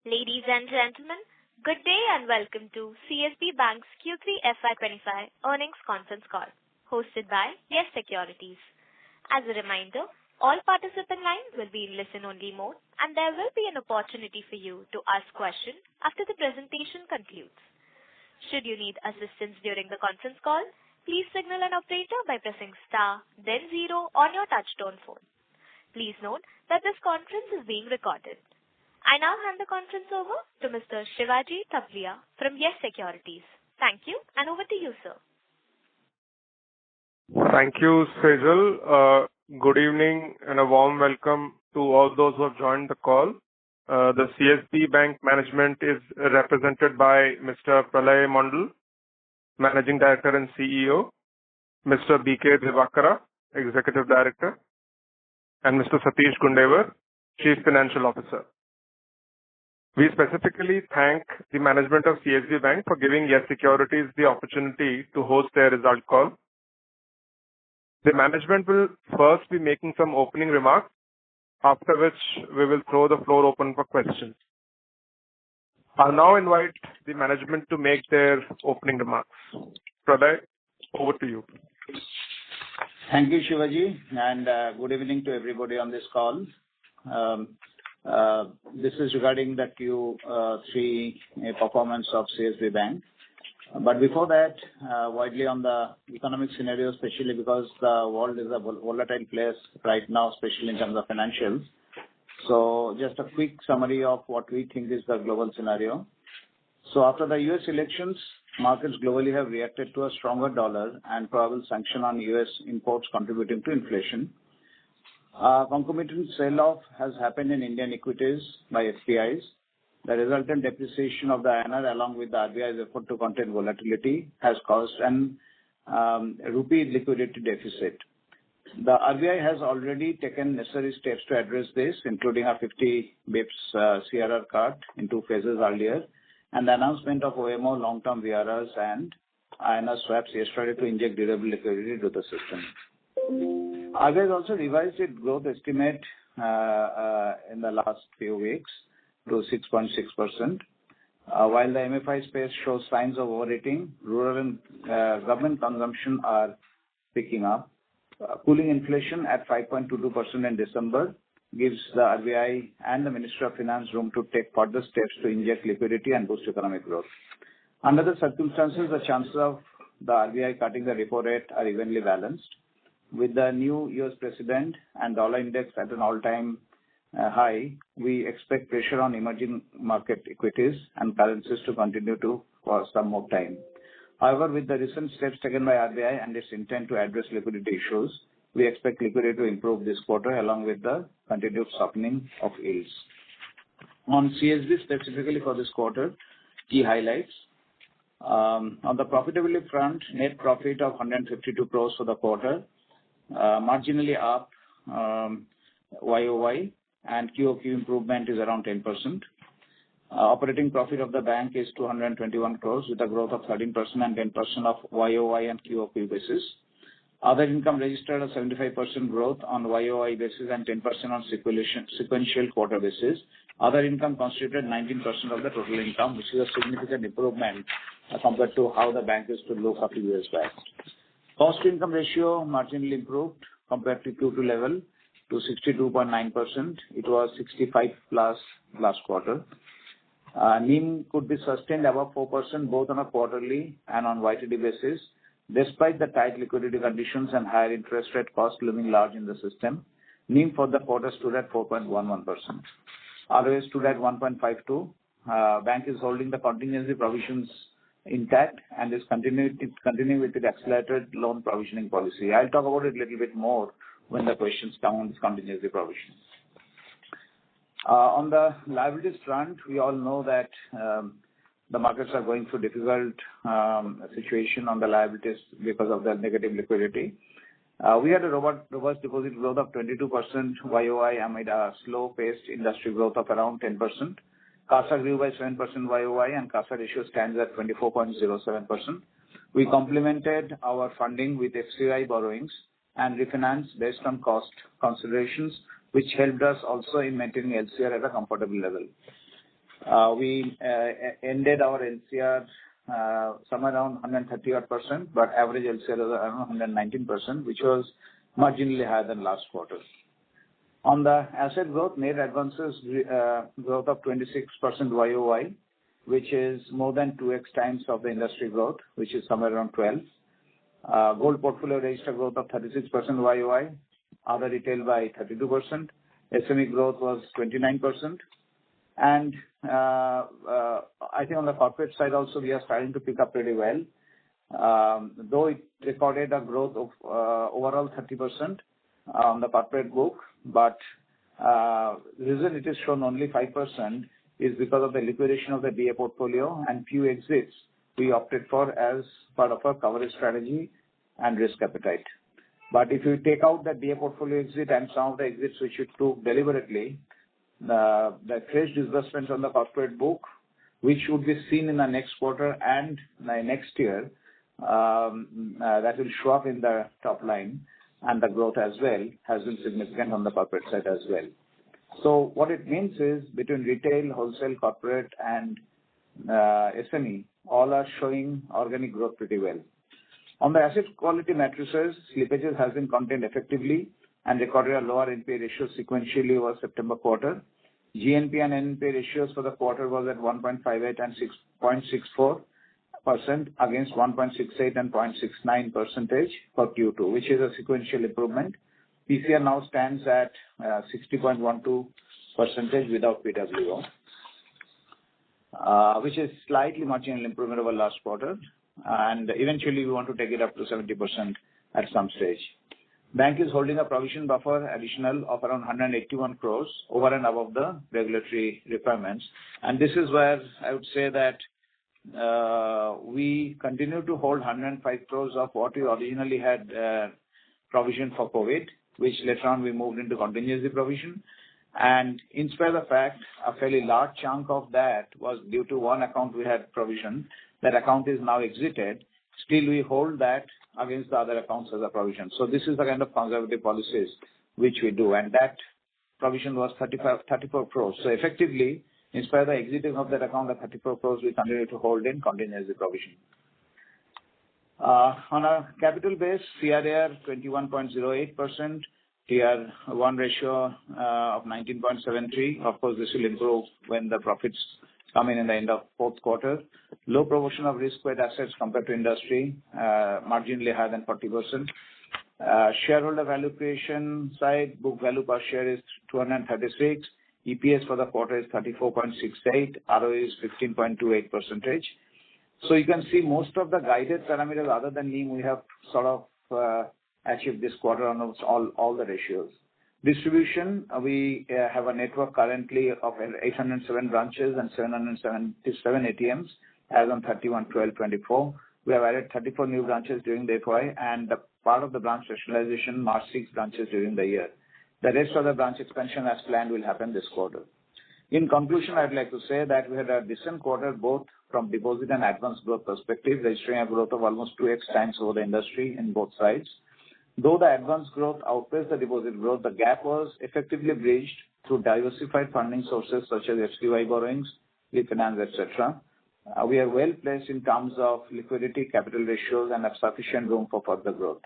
Ladies and gentlemen, good day and welcome to CSB Bank's Q3 FY’25 earnings conference call, hosted by Yes Securities. As a reminder, all participant lines will be in listen-only mode, and there will be an opportunity for you to ask questions after the presentation concludes. Should you need assistance during the conference call, please signal an operator by pressing star, then 0 on your touch-tone phone. Please note that this conference is being recorded. I now hand the conference over to Mr. Shivaji Thapliyal from Yes Securities. Thank you, and over to you, sir. Thank you, Sejal. Good evening and a warm welcome to all those who have joined the call. The CSB Bank management is represented by Mr. Pralay Mondal, Managing Director and CEO, Mr. B.K. Divakara, Executive Director, and Mr. Satish Gundevar, Chief Financial Officer. We specifically thank the management of CSB Bank for giving Yes Securities the opportunity to host their result call. The management will first be making some opening remarks, after which we will throw the floor open for questions. I'll now invite the management to make their opening remarks. Pralay, over to you. Thank you, Shivaji, and good evening to everybody on this call. This is regarding the Q3 performance of CSB Bank. But before that, widely on the economic scenario, especially because the world is a volatile place right now, especially in terms of financials. So just a quick summary of what we think is the global scenario. So after the U.S. elections, markets globally have reacted to a stronger dollar and probable sanction on U.S. imports contributing to inflation. Concomitant sell-off has happened in Indian equities by FPIs. The resultant depreciation of the INR along with the RBI's effort to contain volatility has caused an rupee liquidity deficit. The RBI has already taken necessary steps to address this, including a 50 bips CRR cut in 2 phases earlier, and the announcement of OMO long-term VRRs and INR swaps yesterday to inject durable liquidity to the system. RBI has also revised its growth estimate in the last few weeks to 6.6%. While the MFI space shows signs of overheating, rural and government consumption are picking up. Cooling inflation at 5.22% in December gives the RBI and the Ministry of Finance room to take further steps to inject liquidity and boost economic growth. Under the circumstances, the chances of the RBI cutting the repo rate are evenly balanced. With the new U.S. president and dollar index at an all-time high, we expect pressure on emerging market equities and currencies to continue for some more time. However, with the recent steps taken by RBI and its intent to address liquidity issues, we expect liquidity to improve this quarter along with the continued softening of yields. On CSB specifically for this quarter, key highlights. On the profitability front, net profit of 152 crores for the quarter, marginally up YOY, and QOQ improvement is around 10%. Operating profit of the bank is 221 crores with a growth of 13% and 10% of YOY and QOQ basis. Other income registered a 75% growth on YOY basis and 10% on sequential quarter basis. Other income constituted 19% of the total income, which is a significant improvement compared to how the bank used to look a few years back. Cost-to-income ratio marginally improved compared to Q2 level to 62.9%. It was 65 plus last quarter. NIM could be sustained above 4% both on a quarterly and on YTD basis, despite the tight liquidity conditions and higher interest rate cost looming large in the system. NIM for the quarter stood at 4.11%. ROA stood at 1.52. Bank is holding the contingency provisions intact and is continuing with its accelerated loan provisioning policy. I'll talk about it a little bit more when the questions come on this contingency provision. On the liabilities front, we all know that the markets are going through difficult situation on the liabilities because of the negative liquidity. We had a robust deposit growth of 22% YOY amid a slow-paced industry growth of around 10%. CASA grew by 7% YOY and CASA ratio stands at 24.07%. We complemented our funding with FCI borrowings and refinance based on cost considerations, which helped us also in maintaining LCR at a comfortable level. We ended our LCR somewhere around 130%, but average LCR was around 119%, which was marginally higher than last quarter. On the asset growth, net advances growth of 26% YOY, which is more than 2x times of the industry growth, which is somewhere around 12. Gold portfolio registered growth of 36% YOY, other retail by 32%. SME growth was 29%. And I think on the corporate side also, we are starting to pick up pretty well. Though it recorded a growth of overall 30% on the corporate book, but the reason it is shown only 5% is because of the liquidation of the DA portfolio and few exits we opted for as part of our coverage strategy and risk appetite. But if you take out the DA portfolio exit and some of the exits which we took deliberately, the fresh disbursements on the corporate book, which should be seen in the next quarter and next year, that will show up in the top line, and the growth as well has been significant on the corporate side as well. So what it means is between retail, wholesale, corporate, and SME, all are showing organic growth pretty well. On the asset quality matrices, slippages has been contained effectively and recorded a lower NPA ratio sequentially over September quarter. GNP and NPA ratios for the quarter was at 1.58 and 6.64% against 1.68 and 0.69% for Q2, which is a sequential improvement. PCR now stands at 60.12% without PWO, which is slightly marginal improvement over last quarter, and eventually we want to take it up to 70% at some stage. Bank is holding a provision buffer additional of around 181 crores over and above the regulatory requirements, and this is where I would say that we continue to hold 105 crores of what we originally had provision for COVID, which later on we moved into contingency provision. And in spite of the fact, a fairly large chunk of that was due to one account we had provision. That account is now exited. Still, we hold that against the other accounts as a provision. So this is the kind of conservative policies which we do. And that provision was 34 crores. So effectively, in spite of the exiting of that account, the 34 crores we continue to hold in contingency provision. On a capital base, CRAR 21.08%, Tier 1 ratio of 19.73. Of course, this will improve when the profits come in the end of fourth quarter. Low proportion of risk-weighted assets compared to industry, marginally higher than 40%. Shareholder value creation side, book value per share is 236. EPS for the quarter is 34.68. ROE is 15.28%. So you can see most of the guided parameters other than NIM we have sort of achieved this quarter on almost all the ratios. Distribution, we have a network currently of 807 branches and 777 ATMs as on 31/12/24. We have added 34 new branches during the FY, and the part of the branch rationalization marked 6 branches during the year. The rest of the branch expansion as planned will happen this quarter. In conclusion, I'd like to say that we had a decent quarter both from deposit and advance growth perspective, registering a growth of almost 2x times over the industry in both sides. Though the advance growth outpaced the deposit growth, the gap was effectively bridged through diversified funding sources such as FCY borrowings, refinance, etc. We are well placed in terms of liquidity, capital ratios, and have sufficient room for further growth.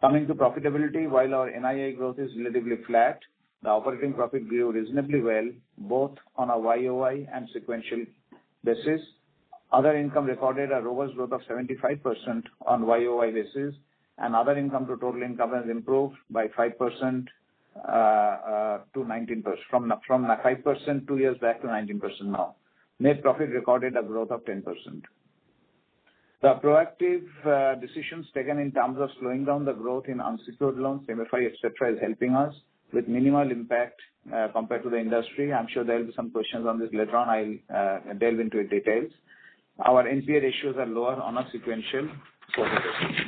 Coming to profitability, while our NII growth is relatively flat, the operating profit grew reasonably well, both on a YOY and sequential basis. Other income recorded a robust growth of 75% on YOY basis, and other income to total income has improved by 5% to 19%, from 5% 2 years back to 19% now. Net profit recorded a growth of 10%. The proactive decisions taken in terms of slowing down the growth in unsecured loans, MFI, etc., is helping us with minimal impact compared to the industry. I'm sure there will be some questions on this later on. I'll delve into it details. Our NPA ratios are lower on a sequential quarter basis.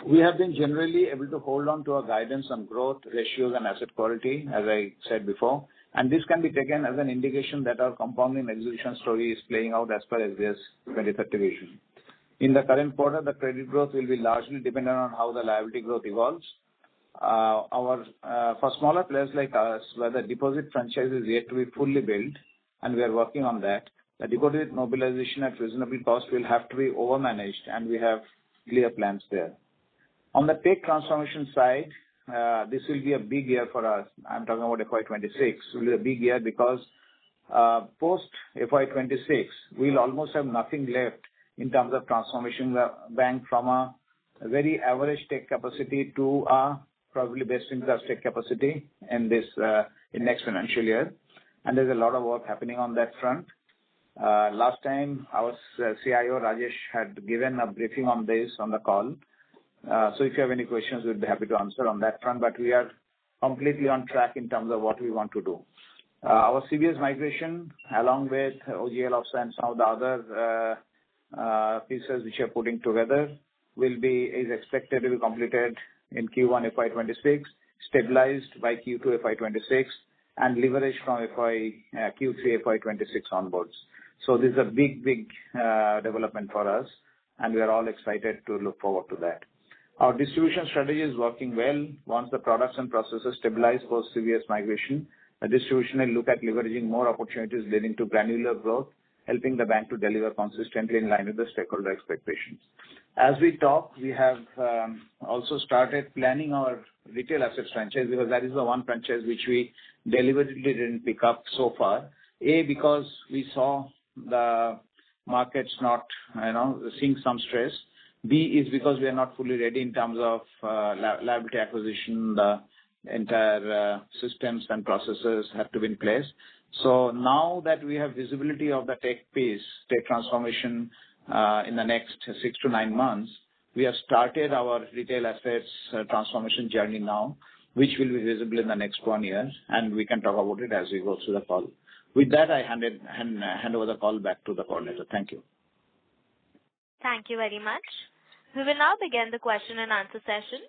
We have been generally able to hold on to our guidance on growth, ratios, and asset quality, as I said before, and this can be taken as an indication that our compounding execution story is playing out as per SBS 2030 vision. In the current quarter, the credit growth will be largely dependent on how the liability growth evolves. For smaller players like us, where the deposit franchise is yet to be fully built, and we are working on that, the deposit mobilization at reasonable cost will have to be overmanaged, and we have clear plans there. On the tech transformation side, this will be a big year for us. I'm talking about FY'26. Will be a big year because post FY'26, we'll almost have nothing left in terms of transformation the bank from a very average tech capacity to a probably best-in-class tech capacity in next financial year. And there's a lot of work happening on that front. Last time, our CIO, Rajesh, had given a briefing on this on the call. So if you have any questions, we'd be happy to answer on that front. But we are completely on track in terms of what we want to do. Our CBS migration, along with OGL Ops and some of the other pieces which we are putting together, is expected to be completed in Q1 FY'26, stabilized by Q2 FY'26, and leveraged from Q3 FY'26 onwards. So this is a big development for us, and we are all excited to look forward to that. Our distribution strategy is working well. Once the products and processes stabilize post CBS migration, the distribution will look at leveraging more opportunities leading to granular growth, helping the bank to deliver consistently in line with the stakeholder expectations. As we talk, we have also started planning our retail assets franchise, because that is the one franchise which we deliberately didn't pick up so far. A, because we saw the markets not, seeing some stress. B is because we are not fully ready in terms of liability acquisition. The entire systems and processes have to be in place. So now that we have visibility of the tech transformation in the next 6 to 9 months, we have started our retail assets transformation journey now, which will be visible in the next 1 year, and we can talk about it as we go through the call. With that, I hand over the call back to the coordinator. Thank you. Thank you very much. We will now begin the question and answer session.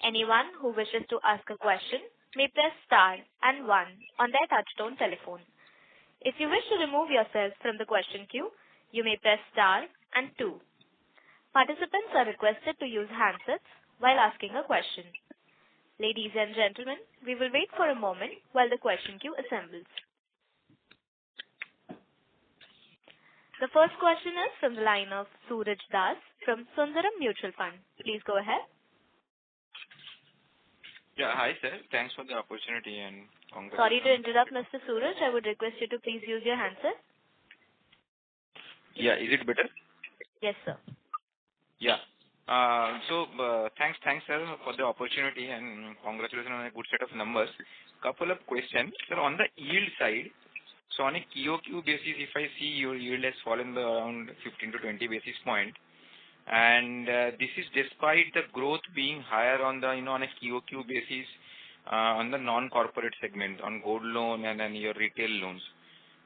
Anyone who wishes to ask a question may press star and 1 on their touchtone telephone. If you wish to remove yourself from the question queue, you may press star and 2. Participants are requested to use handsets while asking a question. Ladies and gentlemen, we will wait for a moment while the question queue assembles. The first question is from the line of Suraj Das from Sundaram Mutual Fund. Please go ahead. Yeah, hi sir. Thanks for the opportunity and congratulations. Sorry to interrupt, Mr. Suraj. I would request you to please use your handset. Yeah, is it better? Yes, sir. Yeah. Thanks sir for the opportunity and congratulations on a good set of numbers. Couple of questions. Sir, on the yield side, so on a QOQ basis, if I see your yield has fallen around 15 to 20 basis point, and this is despite the growth being higher on the on a QOQ basis on the non-corporate segment, on gold loan and then your retail loans.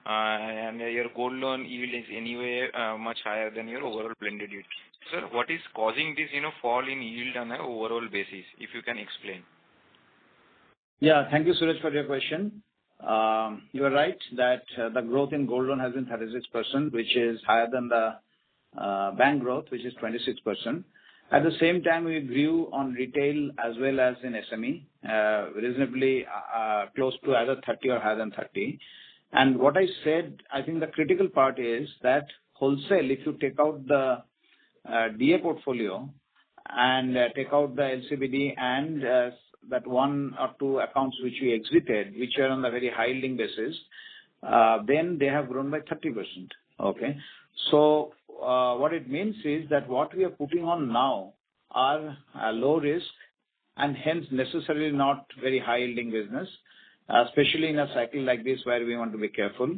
And your gold loan yield is anyway much higher than your overall blended yield. Sir, what is causing this fall in yield on an overall basis, if you can explain? Yeah, thank you, Suraj, for your question. You are right that the growth in gold loan has been 36%, which is higher than the bank growth, which is 26%. At the same time, we grew on retail as well as in SME, reasonably close to either 30 or higher than 30. And what I said, I think the critical part is that wholesale, if you take out the DA portfolio and take out the LCBD and that 1 or 2 accounts which we exited, which are on the very high yielding basis, then they have grown by 30%. Okay. So what it means is that what we are putting on now are low risk and hence necessarily not very high yielding business, especially in a cycle like this where we want to be careful.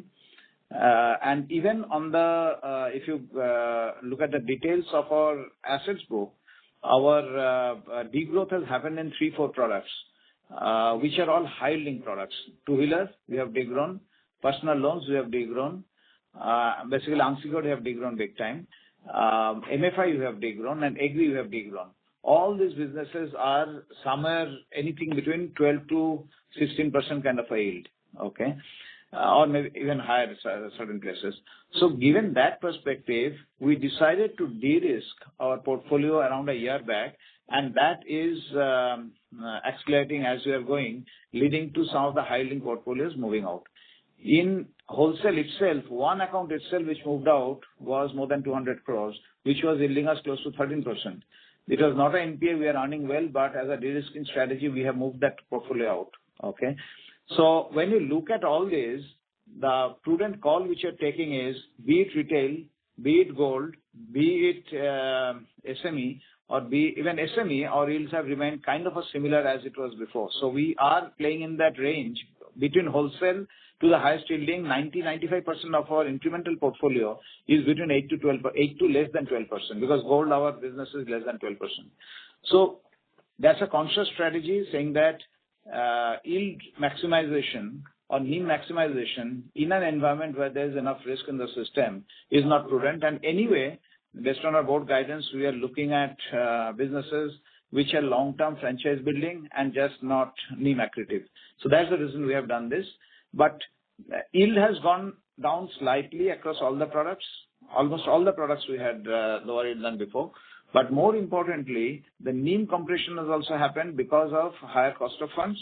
And even on the, if you look at the details of our assets book, our degrowth has happened in 3-4 products, which are all high yielding products. Two-wheelers, we have degrown. Personal loans, we have degrown. Basically, unsecured, we have degrown big time. MFI, we have degrown, and agri, we have degrown. All these businesses are somewhere anything between 12 to 16% kind of a yield, okay, or maybe even higher at certain places. So given that perspective, we decided to de-risk our portfolio around a year back, and that is accelerating as we are going, leading to some of the high-yielding portfolios moving out. In wholesale itself, one account itself which moved out was more than 200 crores, which was yielding us close to 13%. It was not an NPA, we are earning well, but as a de-risking strategy, we have moved that portfolio out. Okay. So when you look at all this, the prudent call which you're taking is, be it retail, be it gold, be it SME, or be even SME, our yields have remained kind of a similar as it was before. So we are playing in that range between wholesale to the highest yielding. 90-95% of our incremental portfolio is between 8 to less than 12%, because gold, our business is less than 12%. So that's a conscious strategy saying that yield maximization or NIM maximization in an environment where there is enough risk in the system is not prudent. And anyway, based on our board guidance, we are looking at businesses which are long-term franchise building and just not NIM accretive. So that's the reason we have done this. But yield has gone down slightly across all the products. Almost all the products we had lower yield than before. But more importantly, the NIM compression has also happened because of higher cost of funds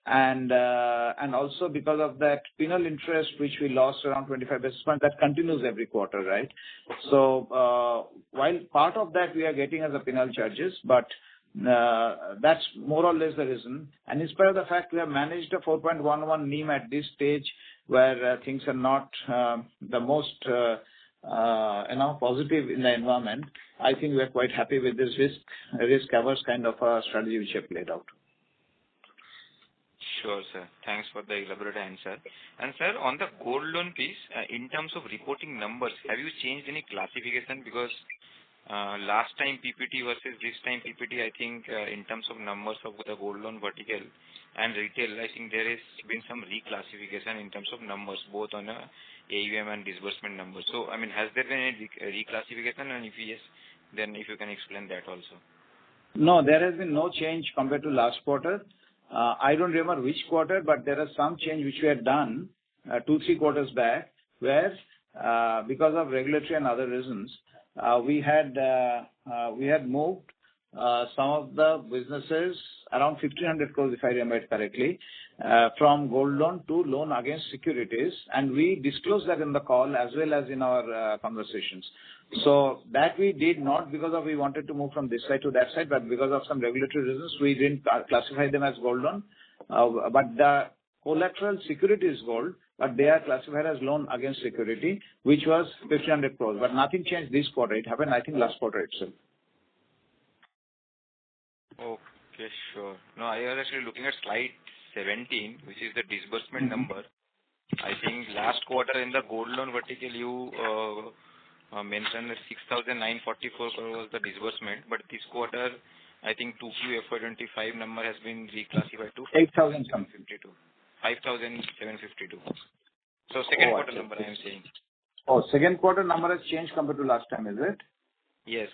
and also because of that penal interest which we lost around 25 basis points that continues every quarter, right? So while part of that we are getting as a penal charges, but that's more or less the reason. And in spite of the fact we have managed a 4.11 NIM at this stage where things are not the most positive in the environment, I think we are quite happy with this risk averse kind of a strategy which we have played out. Sure, sir. Thanks for the elaborate answer. And sir, on the gold loan piece, in terms of reporting numbers, have you changed any classification? Because last time PPT versus this time PPT, I think in terms of numbers of the gold loan vertical and retail, I think there has been some reclassification in terms of numbers, both on AUM and disbursement numbers. So, I mean, has there been any reclassification? And if yes, then if you can explain that also. No, there has been no change compared to last quarter. I don't remember which quarter, but there is some change which we had done 2-3 quarters back, where because of regulatory and other reasons, we had moved some of the businesses around 1,500 crores, if I remember it correctly, from gold loan to loan against securities, and we disclosed that in the call as well as in our conversations. So that we did not because of we wanted to move from this side to that side, but because of some regulatory reasons, we didn't classify them as gold loan. But the collateral security is gold, but they are classified as loan against security, which was 1,500 crores. But nothing changed this quarter. It happened, I think, last quarter itself. Okay, sure. No, I was actually looking at slide 17, which is the disbursement number. I think last quarter in the gold loan vertical, you mentioned that 6,944 crore was the disbursement, but this quarter, I think 2Q FY'25 number has been reclassified to 8,752. 5,752. So second quarter number I am saying. Oh, second quarter number has changed compared to last time, is it? Yes.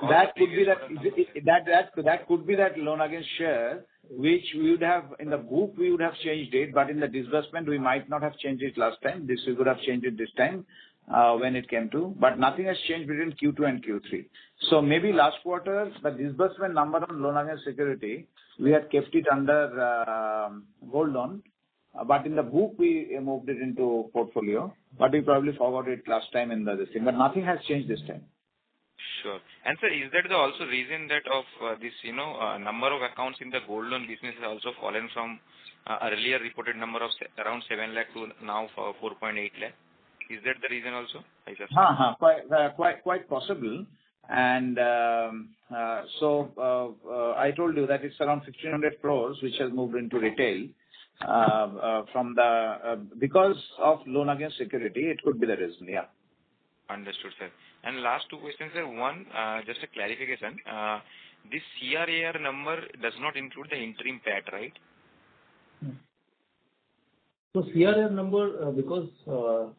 That could be that loan against share, which we would have in the book, we would have changed it, but in the disbursement, we might not have changed it last time. This we would have changed it this time when it came to, but nothing has changed between Q2 and Q3. So maybe last quarter, the disbursement number on loan against security, we had kept it under gold loan, but in the book, we moved it into portfolio, but we probably forgot it last time in this thing, but nothing has changed this time. Sure. And sir, is that the also reason that of this, number of accounts in the gold loan business has also fallen from earlier reported number of around 7 lakh to now 4.8 lakh? Is that the reason also? Quite possible. And so I told you that it's around 1,500 crores which has moved into retail from because of loan against security. It could be the reason, yeah. Understood, sir. And last two questions, sir. One, just a clarification. This CRAR number does not include the interim PAT, right? So CRAR number, because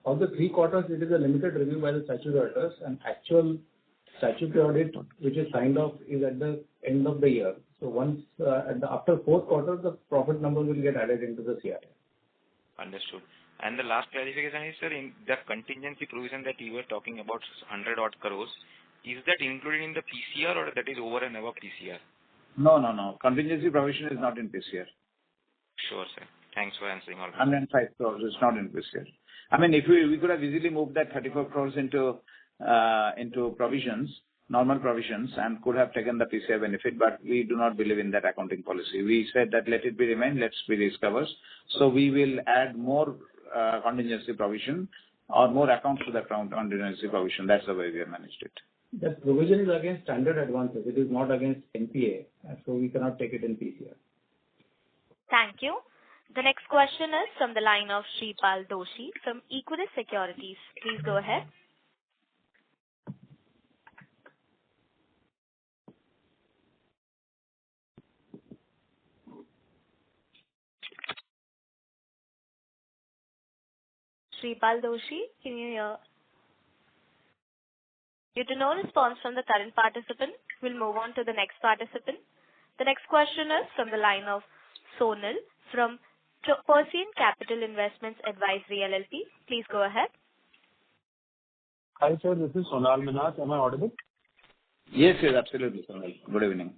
of the 3 quarters, it is a limited review by the statutory auditors, and actual statutory audit, which is signed off, is at the end of the year. So once after 4th quarter, the profit number will get added into the CRAR. Understood. And the last clarification is, sir, in the contingency provision that you were talking about, 100 odd crores, is that included in the PCR or that is over and above PCR? No. Contingency provision is not in this year. Sure, sir. Thanks for answering all. 105 crores is not in this year. I mean, if we could have easily moved that 34 crores into provisions, normal provisions, and could have taken the PCI benefit, but we do not believe in that accounting policy. We said that let it be remain, let's be risk averse. So we will add more contingency provision or more accounts to that contingency provision. That's the way we have managed it. The provision is against standard advances. It is not against NPA, so we cannot take it in PCR. Thank you. The next question is from the line of Shripal Doshi from Equirus Securities. Please go ahead. Shripal Doshi, can you hear? Due to no response from the current participant, we'll move on to the next participant. The next question is from the line of Sonal from Persian Capital Investments Advisory LLP. Please go ahead. Hi, sir. This is Sonal Minhas. Am I audible? Yes, absolutely, Sonal. Good evening.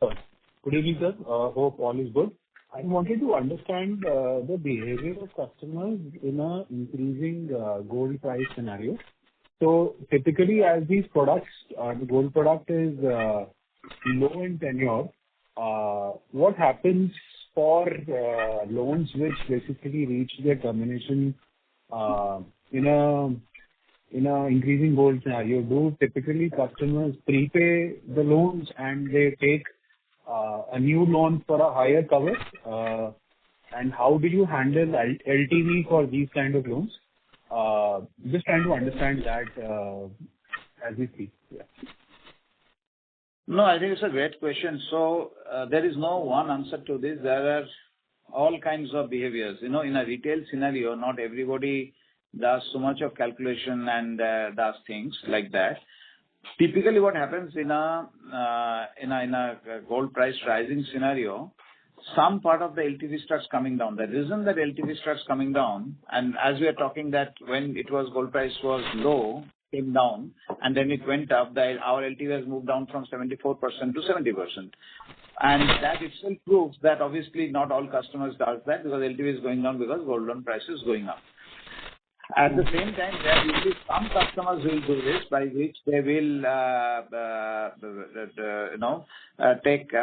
Good evening, sir. Hope all is good. I wanted to understand the behavior of customers in an increasing gold price scenario. So typically, as these products, the gold product is low in tenure, what happens for loans which basically reach their termination in a increasing gold scenario? Do typically customers prepay the loans and they take a new loan for a higher cover? And how do you handle LTV for these kind of loans? Just trying to understand that as we speak. Yeah. No, I think it's a great question. So there is no one answer to this. There are all kinds of behaviors. In a retail scenario, not everybody does so much of calculation and does things like that. Typically, what happens in a gold price rising scenario, some part of the LTV starts coming down. The reason that LTV starts coming down, and as we are talking that when gold price was low, came down, and then it went up, our LTV has moved down from 74% to 70%. And that itself proves that obviously not all customers does that because LTV is going down because gold loan price is going up. At the same time, there will be some customers who will do this, by which they will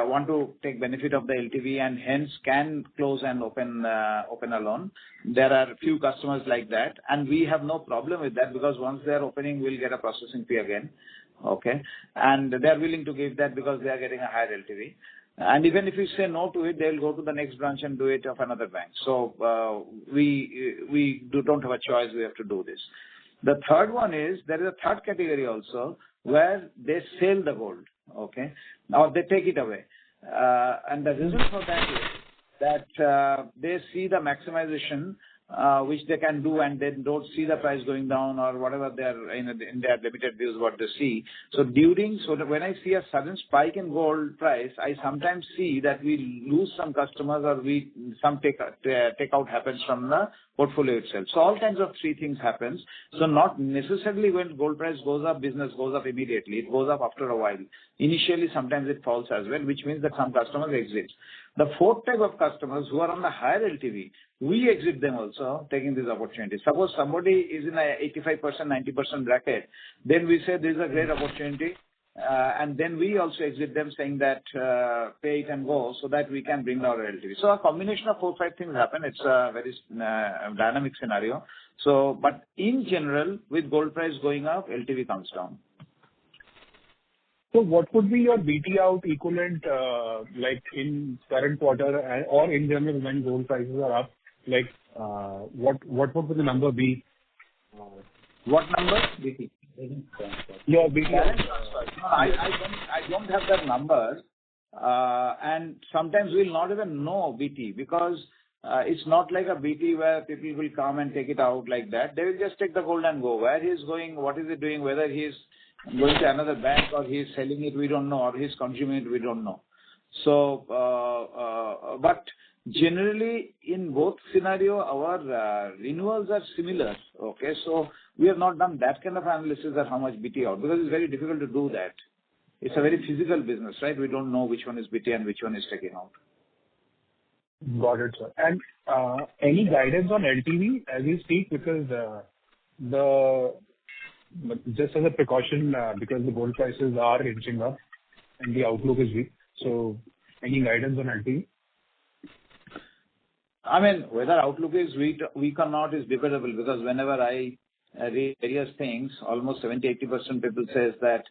want to take benefit of the LTV and hence can close and open a loan. There are few customers like that, and we have no problem with that because once they are opening, we'll get a processing fee again. Okay, and they are willing to give that because they are getting a higher LTV. And even if we say no to it, they'll go to the next branch and do it of another bank. So we don't have a choice. We have to do this. The third one is there is a third category also where they sell the gold. Okay, now they take it away, and the reason for that is that they see the maximization which they can do, and they don't see the price going down or whatever they are in their limited views what they see. So when I see a sudden spike in gold price, I sometimes see that we lose some customers or some take out happens from the portfolio itself. So all kinds of three things happens. So not necessarily when gold price goes up, business goes up immediately. It goes up after a while. Initially, sometimes it falls as well, which means that some customers exit. The fourth type of customers who are on the higher LTV, we exit them also taking this opportunity. Suppose somebody is in a 85%, 90% bracket, then we say this is a great opportunity, and then we also exit them saying that pay it and go so that we can bring down our LTV. So a combination of 4-5 things happen. It's a very dynamic scenario. So, but in general, with gold price going up, LTV comes down. So what would be your BT out equivalent, like in current quarter or in general when gold prices are up? Like, what would the number be? What number? BT. Your BT. I don't have that number, and sometimes we'll not even know BT because it's not like a BT where people will come and take it out like that. They will just take the gold and go. Where he's going, what is he doing, whether he's going to another bank or he's selling it, we don't know, or he's consuming it, we don't know. So, but generally in both scenario, our renewals are similar. Okay, so we have not done that kind of analysis of how much BT out because it's very difficult to do that. it's a very physical business, right? We don't know which one is BT and which one is taken out. Got it, sir. And any guidance on LTV as we speak? Because just as a precaution, because the gold prices are inching up and the outlook is weak. So any guidance on LTV? I mean, whether outlook is weak or not is debatable, because whenever I read various things, almost 70-80% people says that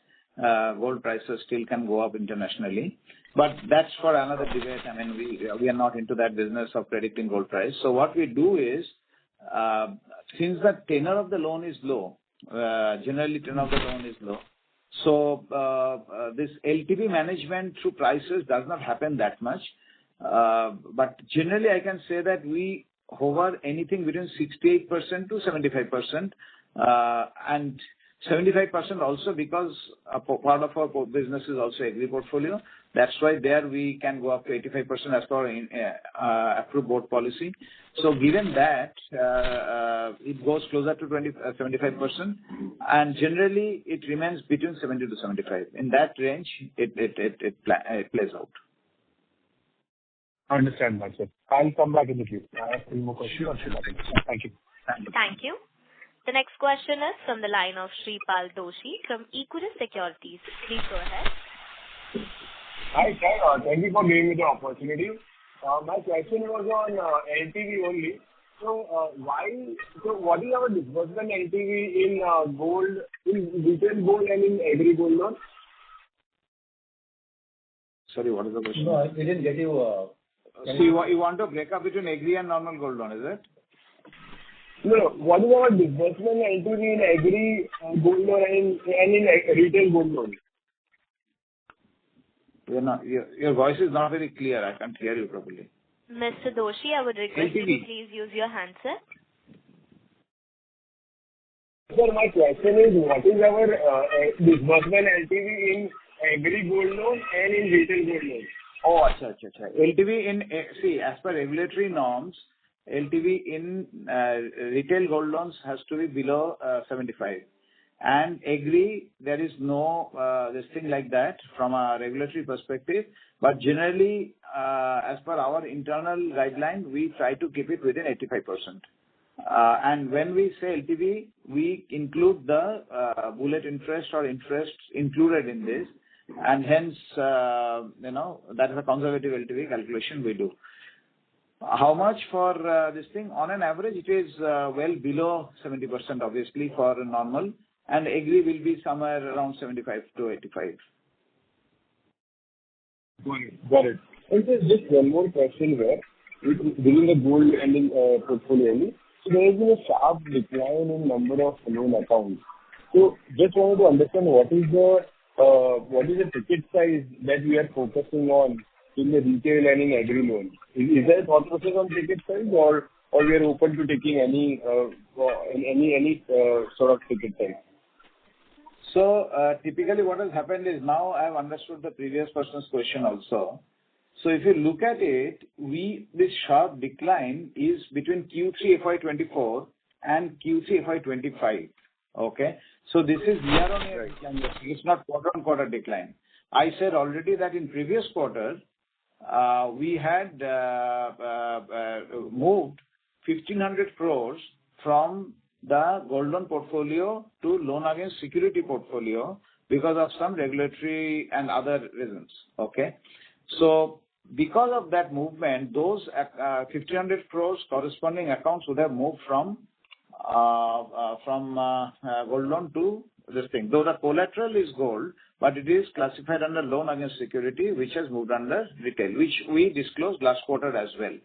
gold prices still can go up internationally. But that's for another debate. I mean, we are not into that business of predicting gold price. So what we do is, since the tenor of the loan is low, generally tenor of the loan is low, so this LTV management through prices does not happen that much. But generally, I can say that we hover anything between 68% to 75%, and 75% also because a part of our business is also agri portfolio. That's why there we can go up to 85% as per approved board policy. So given that, it goes closer to 75%, and generally it remains between 70 to 75. In that range, it plays out. I understand that, sir. I'll come back in the queue. I have 3 more questions. Sure. Thank you. Thank you. The next question is from the line of Shripal Doshi from Equirus Securities. Please go ahead. Hi, sir. Thank you for giving me the opportunity. My question was on LTV only. So, what is our disbursement LTV in gold, in retail gold and in agri gold loan? Sorry, what is the question? No, we didn't get you. So you want to break up between agri and normal gold loan, is it? No. What is our disbursement LTV in agri gold loan and in retail gold loan? Your voice is not very clear. I can't hear you properly. Mr. Doshi, I would request you to please use your handset. Sir, my question is, what is our disbursement LTV in agri gold loan and in retail gold loan? Oh, acha. LTV in, see, as per regulatory norms, LTV in retail gold loans has to be below 75. And agri, there is no this thing like that from a regulatory perspective. But generally, as per our internal guideline, we try to keep it within 85%. And when we say LTV, we include the bullet interest or interest included in this. And hence, that is a conservative LTV calculation we do. How much for this thing? On an average, it is well below 70%, obviously, for normal. And agri will be somewhere around 75 to 85. Got it. And just one more question here. Within the gold lending portfolio only, so there has been a sharp decline in number of loan accounts. So just wanted to understand what is the ticket size that we are focusing on in the retail and in agri loan? Is there a thought process on ticket size, or we are open to taking any sort of ticket size? So typically what has happened is, now I have understood the previous person's question also. So if you look at it, this sharp decline is between Q3 FY'24 and Q3 FY'25. Okay, so this is year-on-year decline. It's not quarter-on-quarter decline. I said already that in previous quarter we had moved 1,500 crores from the gold loan portfolio to loan against security portfolio because of some regulatory and other reasons. Okay, so because of that movement, those 1,500 crores corresponding accounts would have moved from gold loan to this thing. Though the collateral is gold, but it is classified under loan against security, which has moved under retail, which we disclosed last quarter as well.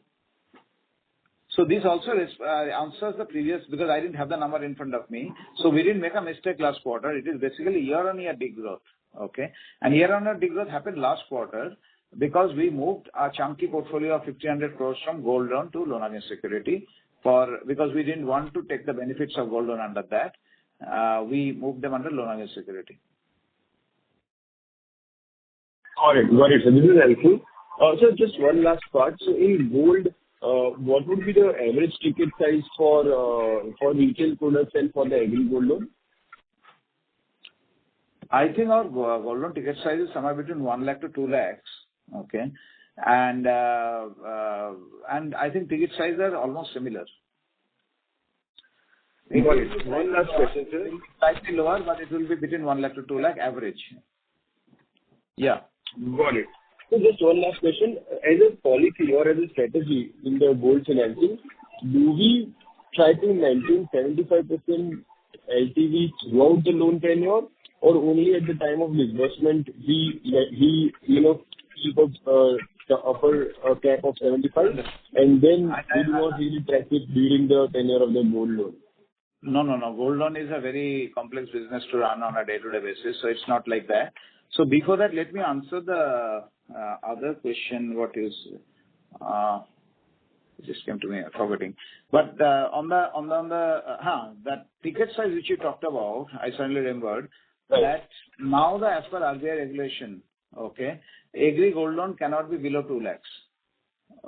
So this also answers the previous, because I didn't have the number in front of me. So we didn't make a mistake last quarter. It is basically year-on-year degrowth. Okay, and year-on-year degrowth happened last quarter because we moved a chunky portfolio of 1,500 crores from gold loan to loan against security, because we didn't want to take the benefits of gold loan under that. We moved them under loan against security. Got it. So this is helpful. So just one last part. So in gold, what would be the average ticket size for retail products and for the agri gold loan? I think our gold loan ticket size is somewhere between 1 lakh to 2 lakhs. Okay. And I think ticket sizes are almost similar. Got it. One last question, sir. Slightly lower, but it will be between 1 lakh to 2 lakh average. Yeah. Got it. So just one last question. As a policy or as a strategy in the gold financing, do we try to maintain 75% LTV throughout the loan tenure, or only at the time of disbursement we keep the upper cap of 75, and then we do not really track it during the tenure of the gold loan? No. Gold loan is a very complex business to run on a day-to-day basis, so it's not like that. So before that, let me answer the other question. What is it just came to me, forgetting. But on that ticket size which you talked about, I suddenly remembered that now as per RBI regulation, okay, agri gold loan cannot be below 2 lakhs.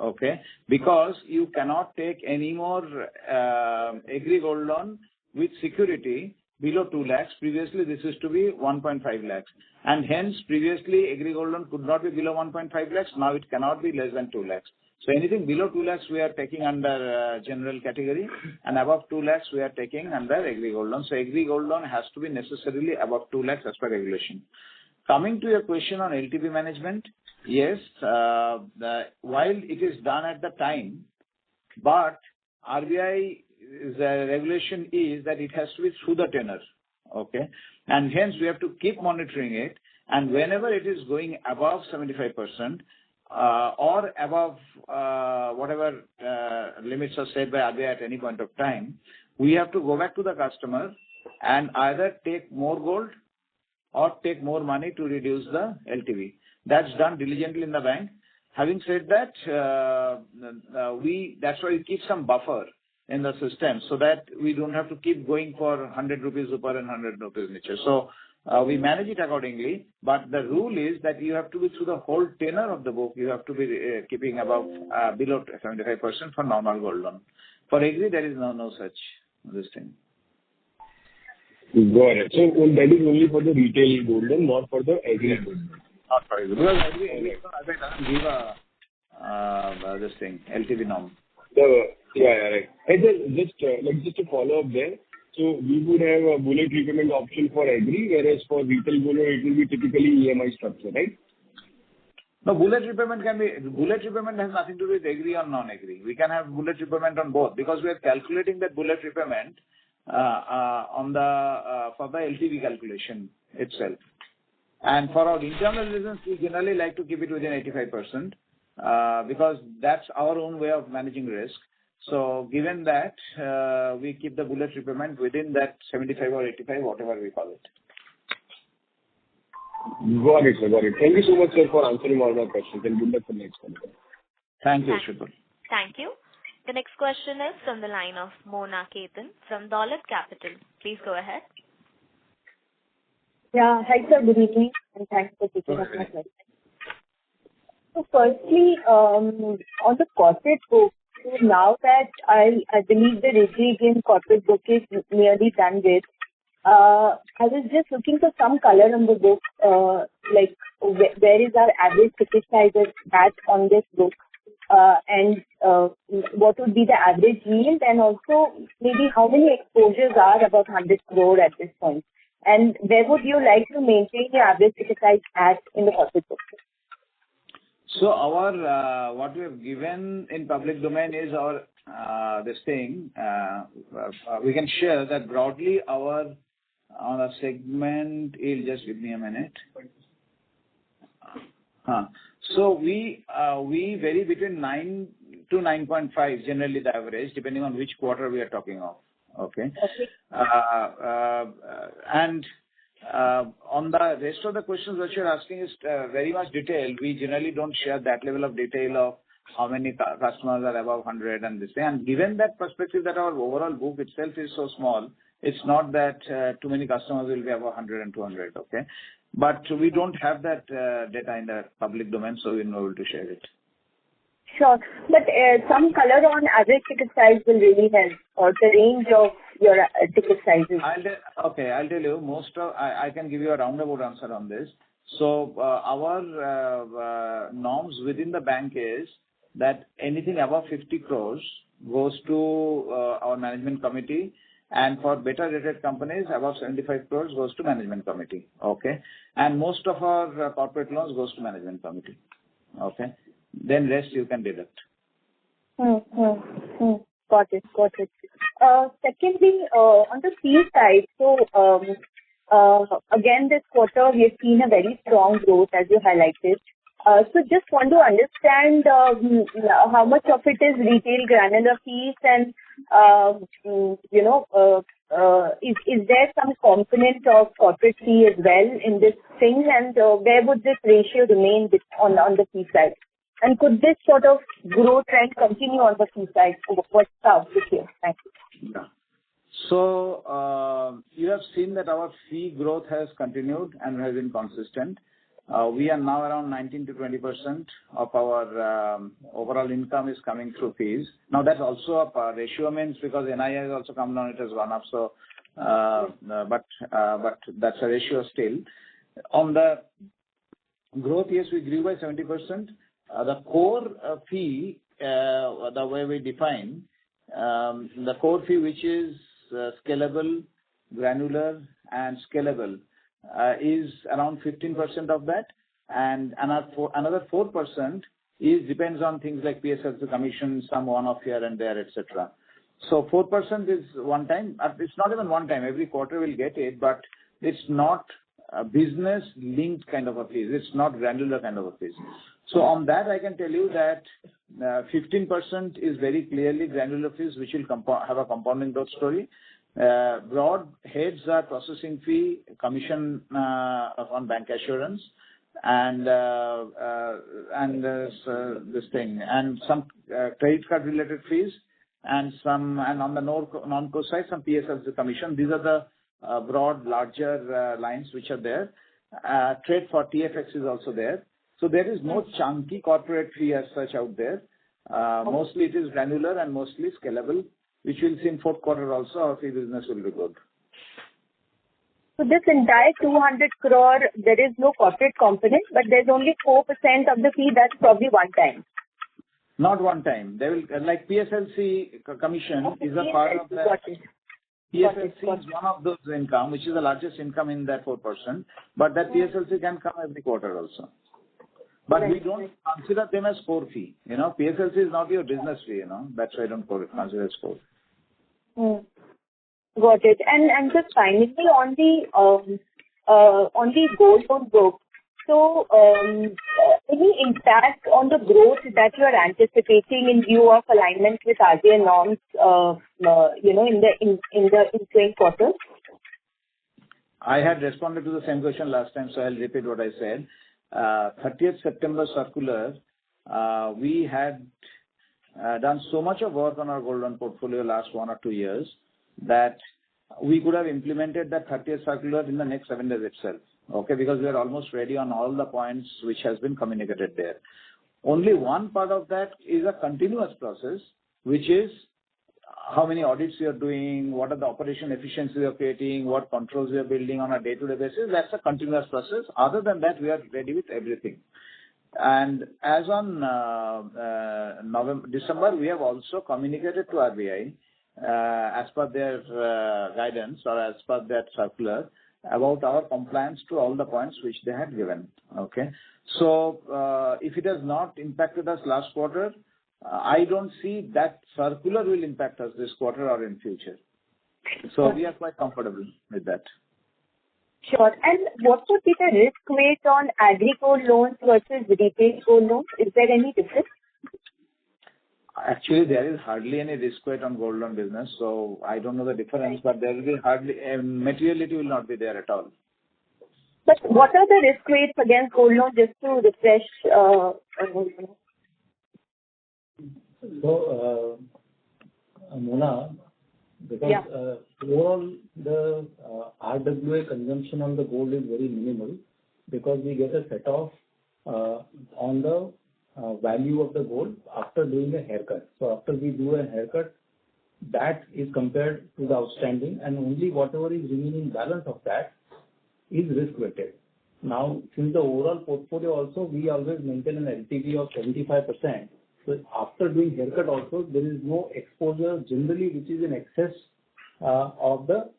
Okay, because you cannot take any more agri gold loan with security below 2 lakhs. Previously, this is to be 1.5 lakhs. And hence, previously, agri gold loan could not be below 1.5 lakhs. Now it cannot be less than 2 lakhs. So anything below 2 lakhs, we are taking under general category, and above 2 lakhs, we are taking under agri gold loan. So agri gold loan has to be necessarily above 2 lakhs as per regulation. Coming to your question on LTV management, yes, while it is done at the time, but RBI regulation is that it has to be through the tenor, okay, and hence we have to keep monitoring it, and whenever it is going above 75% or above whatever limits are set by RBI at any point of time, we have to go back to the customer and either take more gold or take more money to reduce the LTV. That's done diligently in the bank. Having said that, that's why we keep some buffer in the system so that we don't have to keep going for 100 rupees upper and 100 rupees niche. So we manage it accordingly, but the rule is that you have to be through the whole tenor of the book. You have to be keeping above below 75% for normal gold loan. For agri, there is no such this thing. Got it. So that is only for the retail gold loan, not for the agri gold loan. Not for agri. Because agri doesn't give this thing, LTV norm. Right. And just to follow up there, so we would have a bullet repayment option for agri, whereas for retail gold loan, it will be typically EMI structure, right? No, bullet repayment has nothing to do with agri or non-agri. We can have bullet repayment on both because we are calculating that bullet repayment for the LTV calculation itself. And for our internal reasons, we generally like to keep it within 85% because that's our own way of managing risk. So given that, we keep the bullet repayment within that 75 or 85, whatever we call it. Got it, sir. Got it. Thank you so much, sir, for answering all my questions, and good luck for next one. Thank you, Shubham. Thank you. The next question is from the line of Mona Ketan from Dolat Capital. Please go ahead. Yeah. Hi, sir. Good evening, and thanks for taking up my question. So firstly, on the corporate book, so now that I believe the retail in corporate book is nearly done with, I was just looking for some color on the book, like where is our average ticket size at on this book, and what would be the average yield, and also maybe how many exposures are about 100 crore at this point, and where would you like to maintain your average ticket size at in the corporate book? So our what we have given in public domain is our this thing. We can share that broadly our on a segment. You'll just give me a minute. So we vary between 9 to 9.5, generally the average, depending on which quarter we are talking of. Okay. And on the rest of the questions that you're asking is very much detailed. We generally don't share that level of detail of how many customers are above 100 and this thing. And given that perspective that our overall book itself is so small, it's not that too many customers will be above 100 and 200. Okay. But we don't have that data in the public domain, so we're not able to share it. Sure. But some color on average ticket size will really help, or the range of your ticket sizes? I'll tell you. I can give you a roundabout answer on this. So our norms within the bank is that anything above 50 crores goes to our management committee, and for better rated companies above 75 crores goes to management committee. Okay, and most of our corporate loans goes to management committee. Okay, then rest you can deduct. Got it. Secondly, on the fee side, so again this quarter we have seen a very strong growth as you highlighted. So just want to understand how much of it is retail granular fees, and is there some component of corporate fee as well in this thing, and where would this ratio remain on the fee side? And could this sort of growth trend continue on the fee side for what's out this year? Thank you. Yeah. So you have seen that our fee growth has continued and has been consistent. We are now around 19 to 20% of our overall income is coming through fees. Now that's also a ratio means because NII has also come down, it has gone up. So, but that's a ratio still. On the growth, yes, we grew by 70%. The core fee, the way we define the core fee, which is scalable, granular, and scalable, is around 15% of that, and another 4% depends on things like PSLC commission, some one-off here and there, etc. So 4% is one time. It's not even one time. Every quarter we'll get it, but it's not a business-linked kind of a fees. It's not granular kind of a fees. So on that, I can tell you that 15% is very clearly granular fees, which will have a compounding growth story. Broad heads are processing fee, commission on bank assurance, and this thing, and some credit card related fees, and on the non-core side, some PSLC commission. These are the broad, larger lines which are there. Trade for TFX is also there. So there is no chunky corporate fee as such out there. Mostly it is granular and mostly scalable, which we'll see in fourth quarter also. Our fee business will be good. So this entire 200 crore, there is no corporate component, but there's only 4% of the fee that's probably one time. Not one time. They will, like PSLC commission is a part of that. PSLC is one of those income, which is the largest income in that 4%. But that PSLC can come every quarter also. But we don't consider them as core fee. PSLC is not your business fee. That's why I don't consider it as core. Got it. And just finally on the gold loan book. So any impact on the growth that you are anticipating in view of alignment with RBI norms, in the ensuing quarters? I had responded to the same question last time, so I'll repeat what I said. 30th September circular, we had done so much of work on our gold loan portfolio last 1 or 2 years that we could have implemented that 30th circular in the next 7 days itself. Okay, because we are almost ready on all the points which has been communicated there. Only one part of that is a continuous process, which is how many audits we are doing, what are the operation efficiencies we are creating, what controls we are building on a day-to-day basis. That's a continuous process. Other than that, we are ready with everything. And as on December, we have also communicated to RBI as per their guidance or as per that circular about our compliance to all the points which they had given. Okay. So if it has not impacted us last quarter, I don't see that circular will impact us this quarter or in future. So we are quite comfortable with that. Sure. And what would be the risk weight on agri gold loans versus retail gold loans? Is there any difference? Actually, there is hardly any risk weight on gold loan business, so I don't know the difference, but there will be hardly, materiality will not be there at all. But what are the risk weights against gold loan, just to refresh? So, Mona, because overall the RWA consumption on the gold is very minimal because we get a set off on the value of the gold after doing a haircut. So after we do a haircut, that is compared to the outstanding, and only whatever is remaining balance of that is risk-weighted. Now, since the overall portfolio also, we always maintain an LTV of 75%. So after doing haircut also, there is no exposure generally which is in excess of the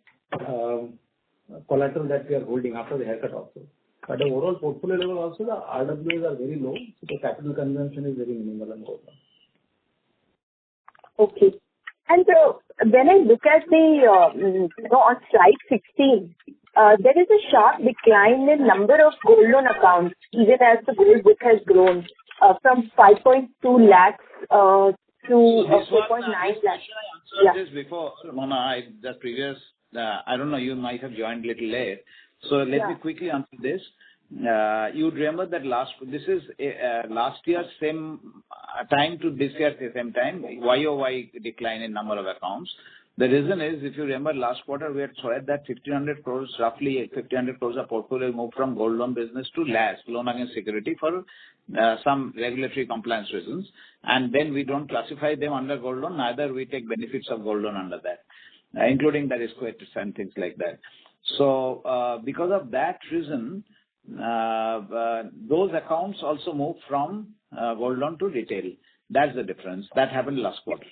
collateral that we are holding after the haircut also. At the overall portfolio level also, the RWAs are very low, so the capital consumption is very minimal and goes down. Okay. And when I look at the, on slide 16, there is a sharp decline in number of gold loan accounts, even as the gold book has grown from 5.2 lakhs to 4.9 lakhs. I answered this before, Mona. I don't know, you might have joined a little late. So let me quickly answer this. You remember that last year's same time to this year's same time, YOY decline in number of accounts. The reason is, if you remember last quarter, we had said that 1,500 crores, roughly 1,500 crores of portfolio moved from gold loan business to LAS, loan against security, for some regulatory compliance reasons. And then we don't classify them under gold loan, neither we take benefits of gold loan under that, including the risk weights and things like that. So because of that reason, those accounts also moved from gold loan to retail. That's the difference. That happened last quarter.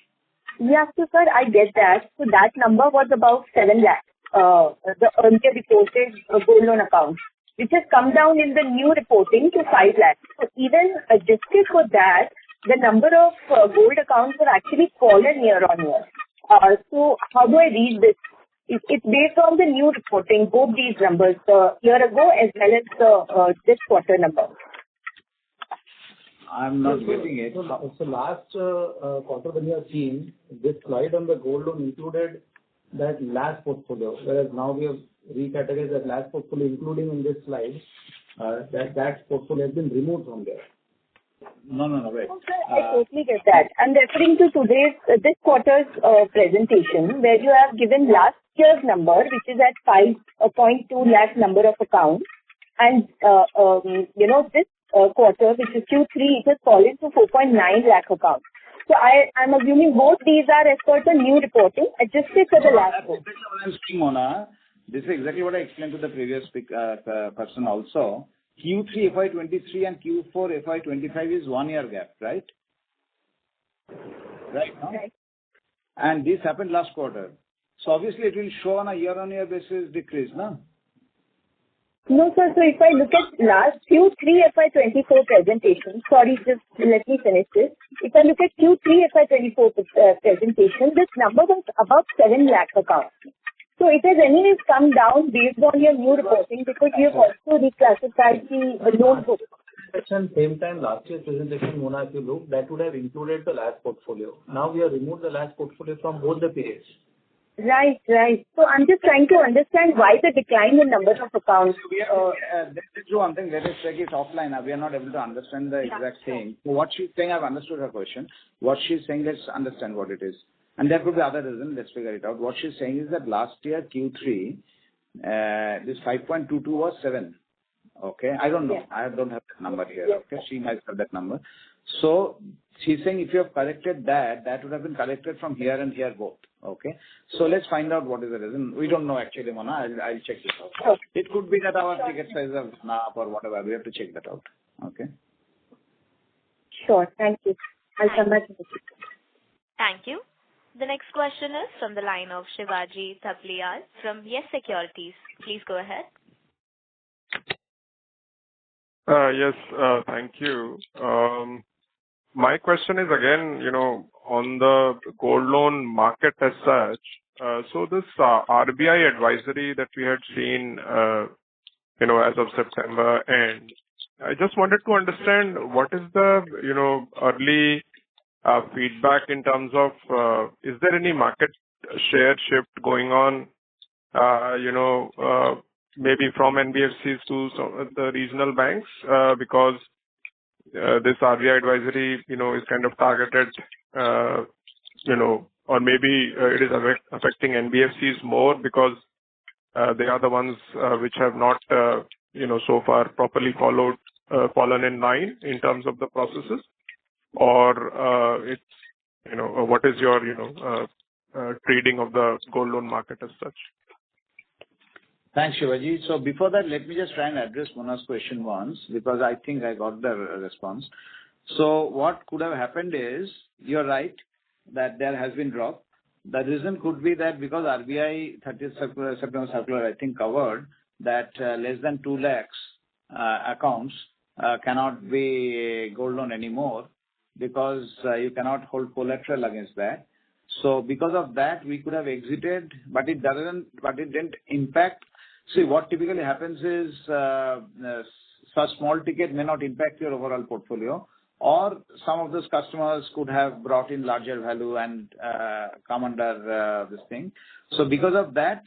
Yeah, so sir, I get that. So that number was about 7 lakhs, the earlier reported gold loan account, which has come down in the new reporting to 5 lakhs. So even adjusted for that, the number of gold accounts have actually fallen year on year. So how do I read this? It's based on the new reporting, both these numbers, the year ago as well as this quarter number. I'm not getting it. So last quarter when you have seen this slide on the gold loan included that LAS portfolio, whereas now we have recategorized that LAS portfolio, including in this slide, that portfolio has been removed from there. No, wait. Okay, I totally get that. I'm referring to this quarter's presentation, where you have given last year's number, which is at 5.2 lakh number of accounts, and this quarter, which is Q3, it has fallen to 4.9 lakh accounts. So I'm assuming both these are as per the new reporting, adjusted for the last one. That's exactly what I'm saying, Mona. This is exactly what I explained to the previous person also. Q3 FY'23 and Q4 FY'25 is 1 year gap, right? Right, no? Right. And this happened last quarter. So obviously it will show on a year-on-year basis decrease, no? No, sir. So if I look at last Q3 FY'24 presentation, sorry, just let me finish this. If I look at Q3 FY'24 presentation, this number was about 7 lakh accounts. So it has anyways come down based on your new reporting, because you have also reclassified the loan book. Same time last year's presentation, Mona, if you look, that would have included the LAS portfolio. Now we have removed the LAS portfolio from both the periods. Right. So I'm just trying to understand why the decline in number of accounts. Let's do one thing. Let us take it offline. We are not able to understand the exact thing. So what she's saying, I've understood her question. What she's saying, let's understand what it is. And there could be other reasons. Let's figure it out. What she's saying is that last year, Q3, this 5.22 was 7. Okay. I don't know. Yeah. I don't have that number here. Yeah. Okay. She might have that number. So she's saying if you have corrected that would have been corrected from here and here both. Okay. So let's find out what is the reason. We don't know actually, Mona. I'll check this out. Sure. It could be that our ticket size have gone up or whatever. We have to check that out. Okay. Sure. Thank you. I'll come back to this. Thank you. The next question is from the line of Shivaji Thapliyal from Yes Securities. Please go ahead. Yes, thank you. My question is again, on the gold loan market as such. So this RBI advisory that we had seen, as of September end, I just wanted to understand what is the, early feedback in terms of, is there any market share shift going on, maybe from NBFCs to the regional banks, because this RBI advisory, is kind of targeted, or maybe it is affecting NBFCs more because they are the ones which have not, so far properly fallen in line in terms of the processes, or it's, what is your, trading of the gold loan market as such. Thanks, Shivaji. So before that, let me just try and address Mona's question once, because I think I got the response. So what could have happened is, you're right, that there has been drop. The reason could be that because RBI 30th September circular, I think, covered that less than 2 lakhs accounts cannot be gold loan anymore, because you cannot hold collateral against that. So because of that, we could have exited, but it didn't impact. See, what typically happens is such small ticket may not impact your overall portfolio, or some of those customers could have brought in larger value and come under this thing. So because of that,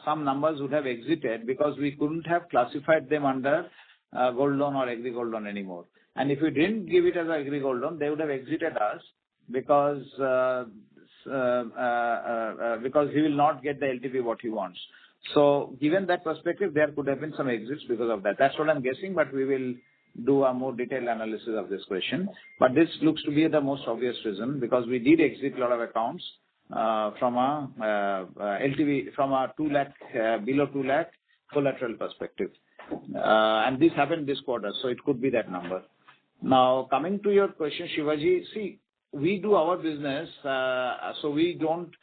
some numbers would have exited because we couldn't have classified them under gold loan or agri gold loan anymore. And if we didn't give it as an agri gold loan, they would have exited us because he will not get the LTV what he wants. So given that perspective, there could have been some exits because of that. That's what I'm guessing, but we will do a more detailed analysis of this question. But this looks to be the most obvious reason, because we did exit a lot of accounts from a LTV, from a 2 lakh, below 2 lakh collateral perspective. And this happened this quarter, so it could be that number. Now, coming to your question, Shivaji, see, we do our business, so we don't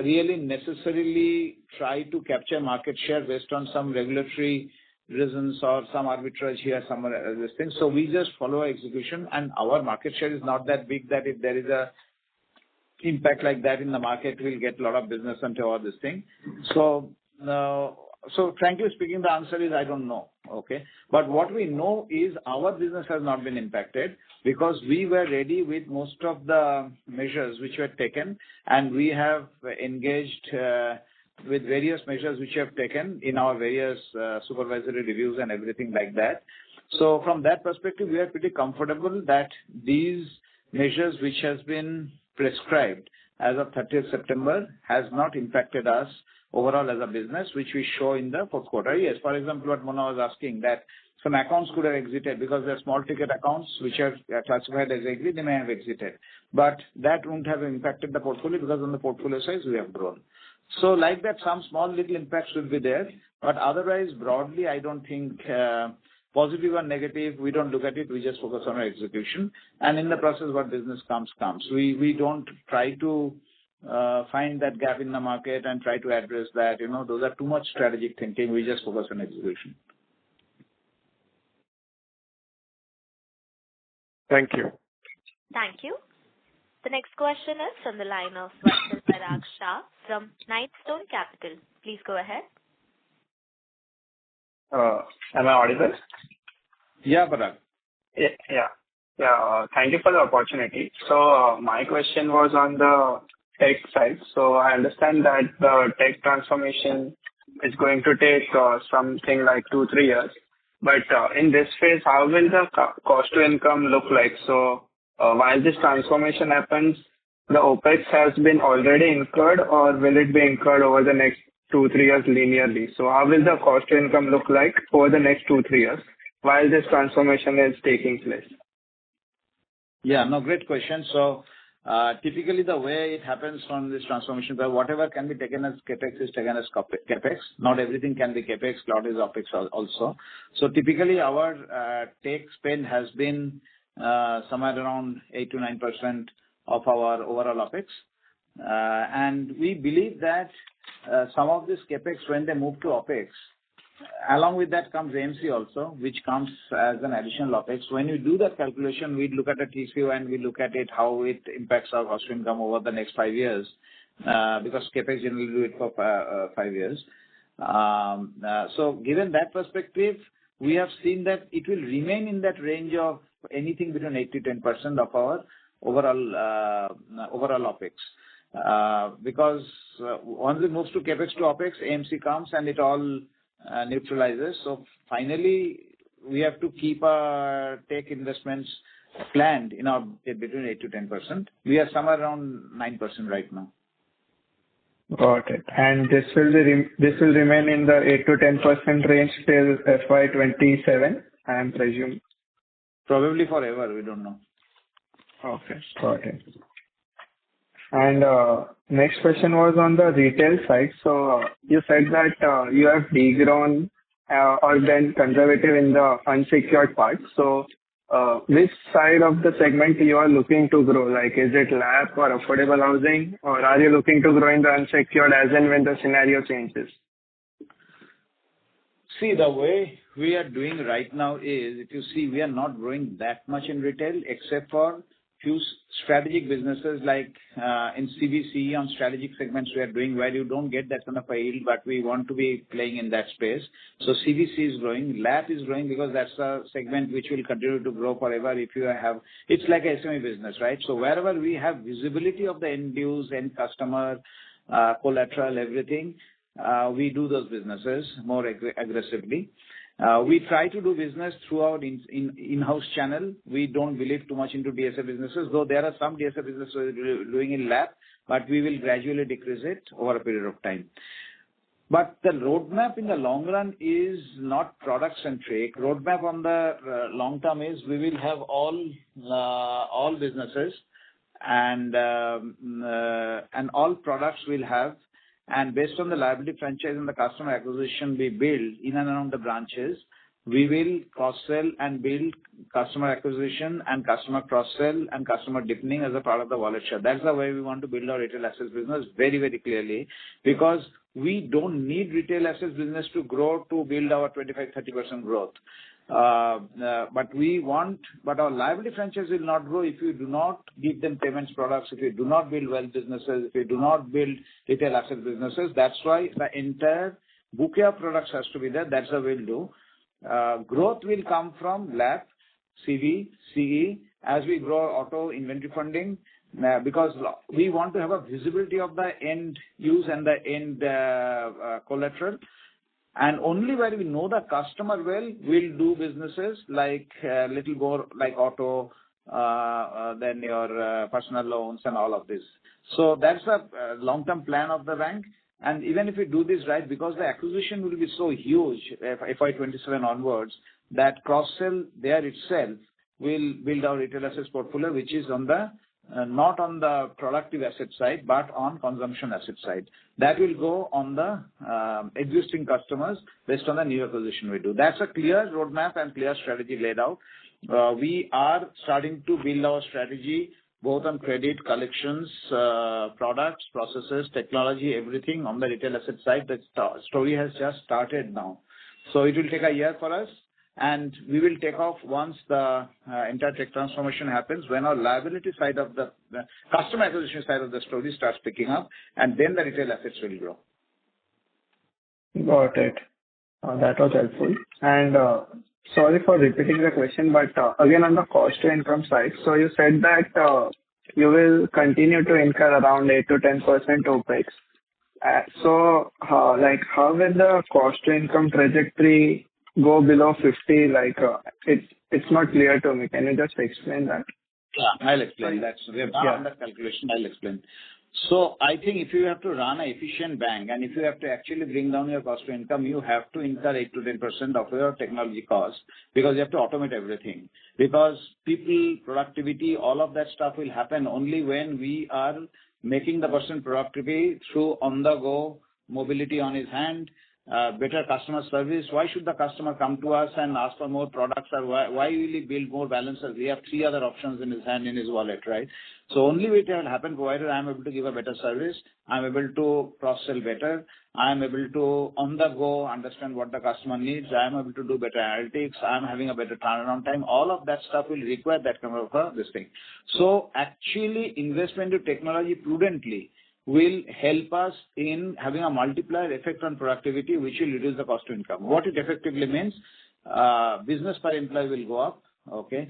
really necessarily try to capture market share based on some regulatory reasons or some arbitrage here, some this thing. So we just follow execution, and our market share is not that big that if there is a impact like that in the market, we'll get a lot of business into all this thing. So frankly speaking, the answer is I don't know. Okay. But what we know is our business has not been impacted because we were ready with most of the measures which were taken, and we have engaged with various measures which we have taken in our various supervisory reviews and everything like that. So from that perspective, we are pretty comfortable that these measures which has been prescribed as of 30th September has not impacted us overall as a business, which we show in the fourth quarter. Yes, for example, what Mona was asking, that some accounts could have exited because they're small ticket accounts which are classified as agri, they may have exited. But that won't have impacted the portfolio because on the portfolio size we have grown. So like that, some small little impacts will be there, but otherwise broadly I don't think positive or negative, we don't look at it, we just focus on our execution. And in the process, what business comes. We don't try to find that gap in the market and try to address that. Those are too much strategic thinking. We just focus on execution. Thank you. Thank you. The next question is from the line of Vatsal Parag Shah from Knightstone Capital. Please go ahead. Am I audible? Yeah, Parag. Yeah. Thank you for the opportunity. So my question was on the tech side. So I understand that the tech transformation is going to take something like 2-3 years. But in this phase, how will the cost to income look like? So while this transformation happens, the OPEX has been already incurred, or will it be incurred over the next 2-3 years linearly? So how will the cost to income look like over the next 2-3 years while this transformation is taking place? Yeah, no, great question. So typically the way it happens from this transformation, where whatever can be taken as capex is taken as capex. Not everything can be capex. A lot is opex also. So typically our tech spend has been somewhere around 8 to 9% of our overall opex, and we believe that some of this capex, when they move to opex, along with that comes AMC also, which comes as an additional opex. When we do that calculation, we look at a TCO and we look at it how it impacts our cost to income over the next 5 years, because capex generally do it for 5 years. So given that perspective, we have seen that it will remain in that range of anything between 8 to 10% of our overall opex. Because once it moves to capex to opex, AMC comes and it all neutralizes. So finally, we have to keep our tech investments planned in our between 8 to 10%. We are somewhere around 9% right now. Got it. And this will remain in the 8 to 10% range till FY'27, I am presuming. Probably forever, we don't know. Okay, got it. And next question was on the retail side. So you said that you have degrown or been conservative in the unsecured part. So which side of the segment you are looking to grow? Like, is it LAP or affordable housing, or are you looking to grow in the unsecured as and when the scenario changes? See, the way we are doing right now is, if you see, we are not growing that much in retail except for few strategic businesses like in CVC on strategic segments we are doing where you don't get that kind of a yield, but we want to be playing in that space. So CVC is growing. LAP is growing because that's a segment which will continue to grow forever if you have, it's like a SME business, right? So wherever we have visibility of the end use, end customer, collateral, everything, we do those businesses more aggressively. We try to do business through our in-house channel. We don't believe too much into DSA businesses, though there are some DSA businesses doing in LAP, but we will gradually decrease it over a period of time. But the roadmap in the long run is not product-centric. Roadmap on the long term is we will have all businesses and all products will have. And based on the liability franchise and the customer acquisition we build in and around the branches, we will cross-sell and build customer acquisition and customer cross-sell and customer deepening as a part of the wallet share. That's the way we want to build our retail assets business very, very clearly, because we don't need retail assets business to grow to build our 25-30% growth. But our liability franchise will not grow if you do not give them payments products, if you do not build wealth businesses, if you do not build retail asset businesses. That's why the entire bouquet of products has to be there. That's what we'll do. Growth will come from LAP, CV, CE, as we grow auto inventory funding, because we want to have a visibility of the end use and the end collateral. And only where we know the customer well, we'll do businesses like little more like auto, then your personal loans and all of this. So that's a long-term plan of the bank. And even if we do this right, because the acquisition will be so huge, FY'27 onwards, that cross-sell there itself will build our retail assets portfolio, which is on the not on the productive asset side, but on consumption asset side. That will go on the existing customers based on the new acquisition we do. That's a clear roadmap and clear strategy laid out. We are starting to build our strategy both on credit, collections, products, processes, technology, everything on the retail asset side. The story has just started now. So it will take a year for us. And we will take off once the entire tech transformation happens, when our liability side of the customer acquisition side of the story starts picking up, and then the retail assets will grow. Got it. That was helpful. And sorry for repeating the question, but again on the cost to income side, so you said that you will continue to incur around 8 to 10% OPEX. So how will the cost to income trajectory go below 50? Like it's not clear to me. Can you just explain that? Yeah, I'll explain that. So we have done that calculation. I'll explain. So I think if you have to run an efficient bank and if you have to actually bring down your cost to income, you have to incur 8 to 10% of your technology cost, because you have to automate everything. Because people, productivity, all of that stuff will happen only when we are making the person productivity through on-the-go mobility on his hand, better customer service. Why should the customer come to us and ask for more products, or why will he build more balances? We have 3 other options in his hand, in his wallet, right? So only way it will happen, provided I am able to give a better service, I am able to cross-sell better, I am able to on the go understand what the customer needs, I am able to do better analytics, I am having a better turnaround time. All of that stuff will require that kind of this thing. So actually investment in technology prudently will help us in having a multiplier effect on productivity, which will reduce the cost to income. What it effectively means, business per employee will go up, okay?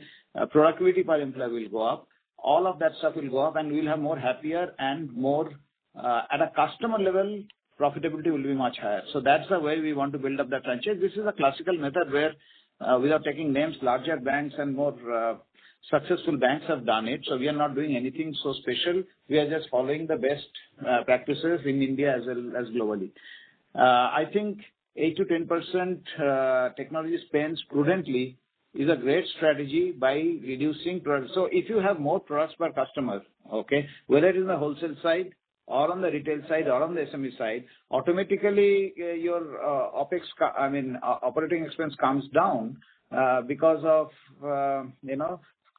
Productivity per employee will go up. All of that stuff will go up, and we'll have more happier and more, at a customer level, profitability will be much higher. So that's the way we want to build up that franchise. This is a classical method where, without taking names, larger banks and more successful banks have done it. So we are not doing anything so special. We are just following the best practices in India as well as globally. I think 8 to 10% technology spends prudently is a great strategy by reducing products. So if you have more products per customer, okay, whether it is on the wholesale side or on the retail side or on the SME side, automatically your operating expense comes down because of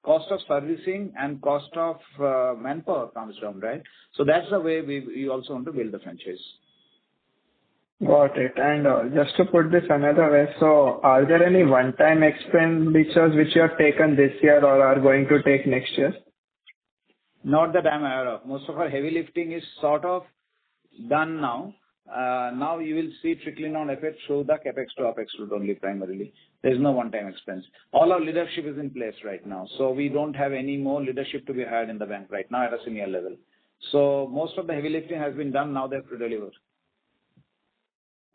cost of servicing and cost of manpower comes down, right? So that's the way we also want to build the franchise. Got it. And just to put this another way, so are there any one-time expenditures which you have taken this year or are going to take next year? Not that I'm aware of. Most of our heavy lifting is sort of done now. Now you will see trickling on effect through the capex to opex route only primarily. There is no one-time expense. All our leadership is in place right now, so we don't have any more leadership to be hired in the bank right now at a senior level. So most of the heavy lifting has been done. Now they have to deliver.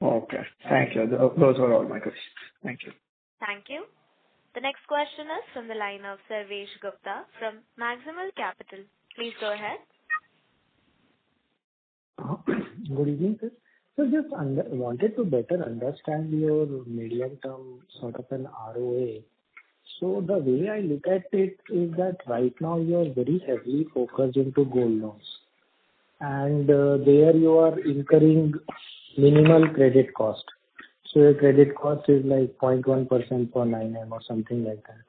Okay. Thank you. Those were all my questions. Thank you. Thank you. The next question is from the line of Sarvesh Gupta from Maximal Capital. Please go ahead. Good evening, sir. So just wanted to better understand your medium-term sort of an ROA. So the way I look at it is that right now you are very heavily focused into gold loans. And there you are incurring minimal credit cost. So your credit cost is like 0.1% for 9M or something like that.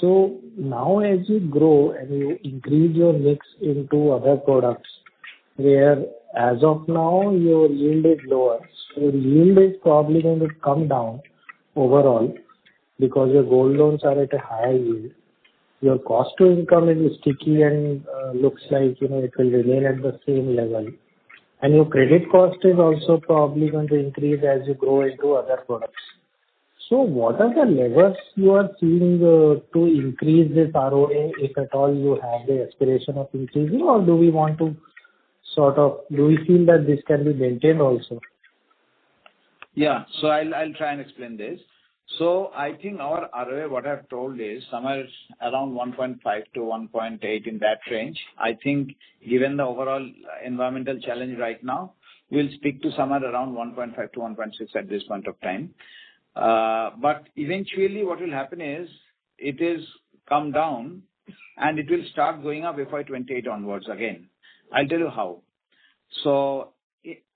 So now as you grow and you increase your mix into other products, where as of now your yield is lower, so your yield is probably going to come down overall because your gold loans are at a higher yield. Your cost to income is sticky and looks like it will remain at the same level. And your credit cost is also probably going to increase as you grow into other products. So what are the levers you are seeing to increase this ROA, if at all you have the aspiration of increasing, or do we want to do we feel that this can be maintained also? Yeah, so I'll try and explain this. So I think our ROA, what I've told is somewhere around 1.5 to 1.8 in that range. I think given the overall environmental challenge right now, we'll stick to somewhere around 1.5 to 1.6 at this point of time. But eventually what will happen is it is come down and it will start going up FY'28 onwards again. I'll tell you how. So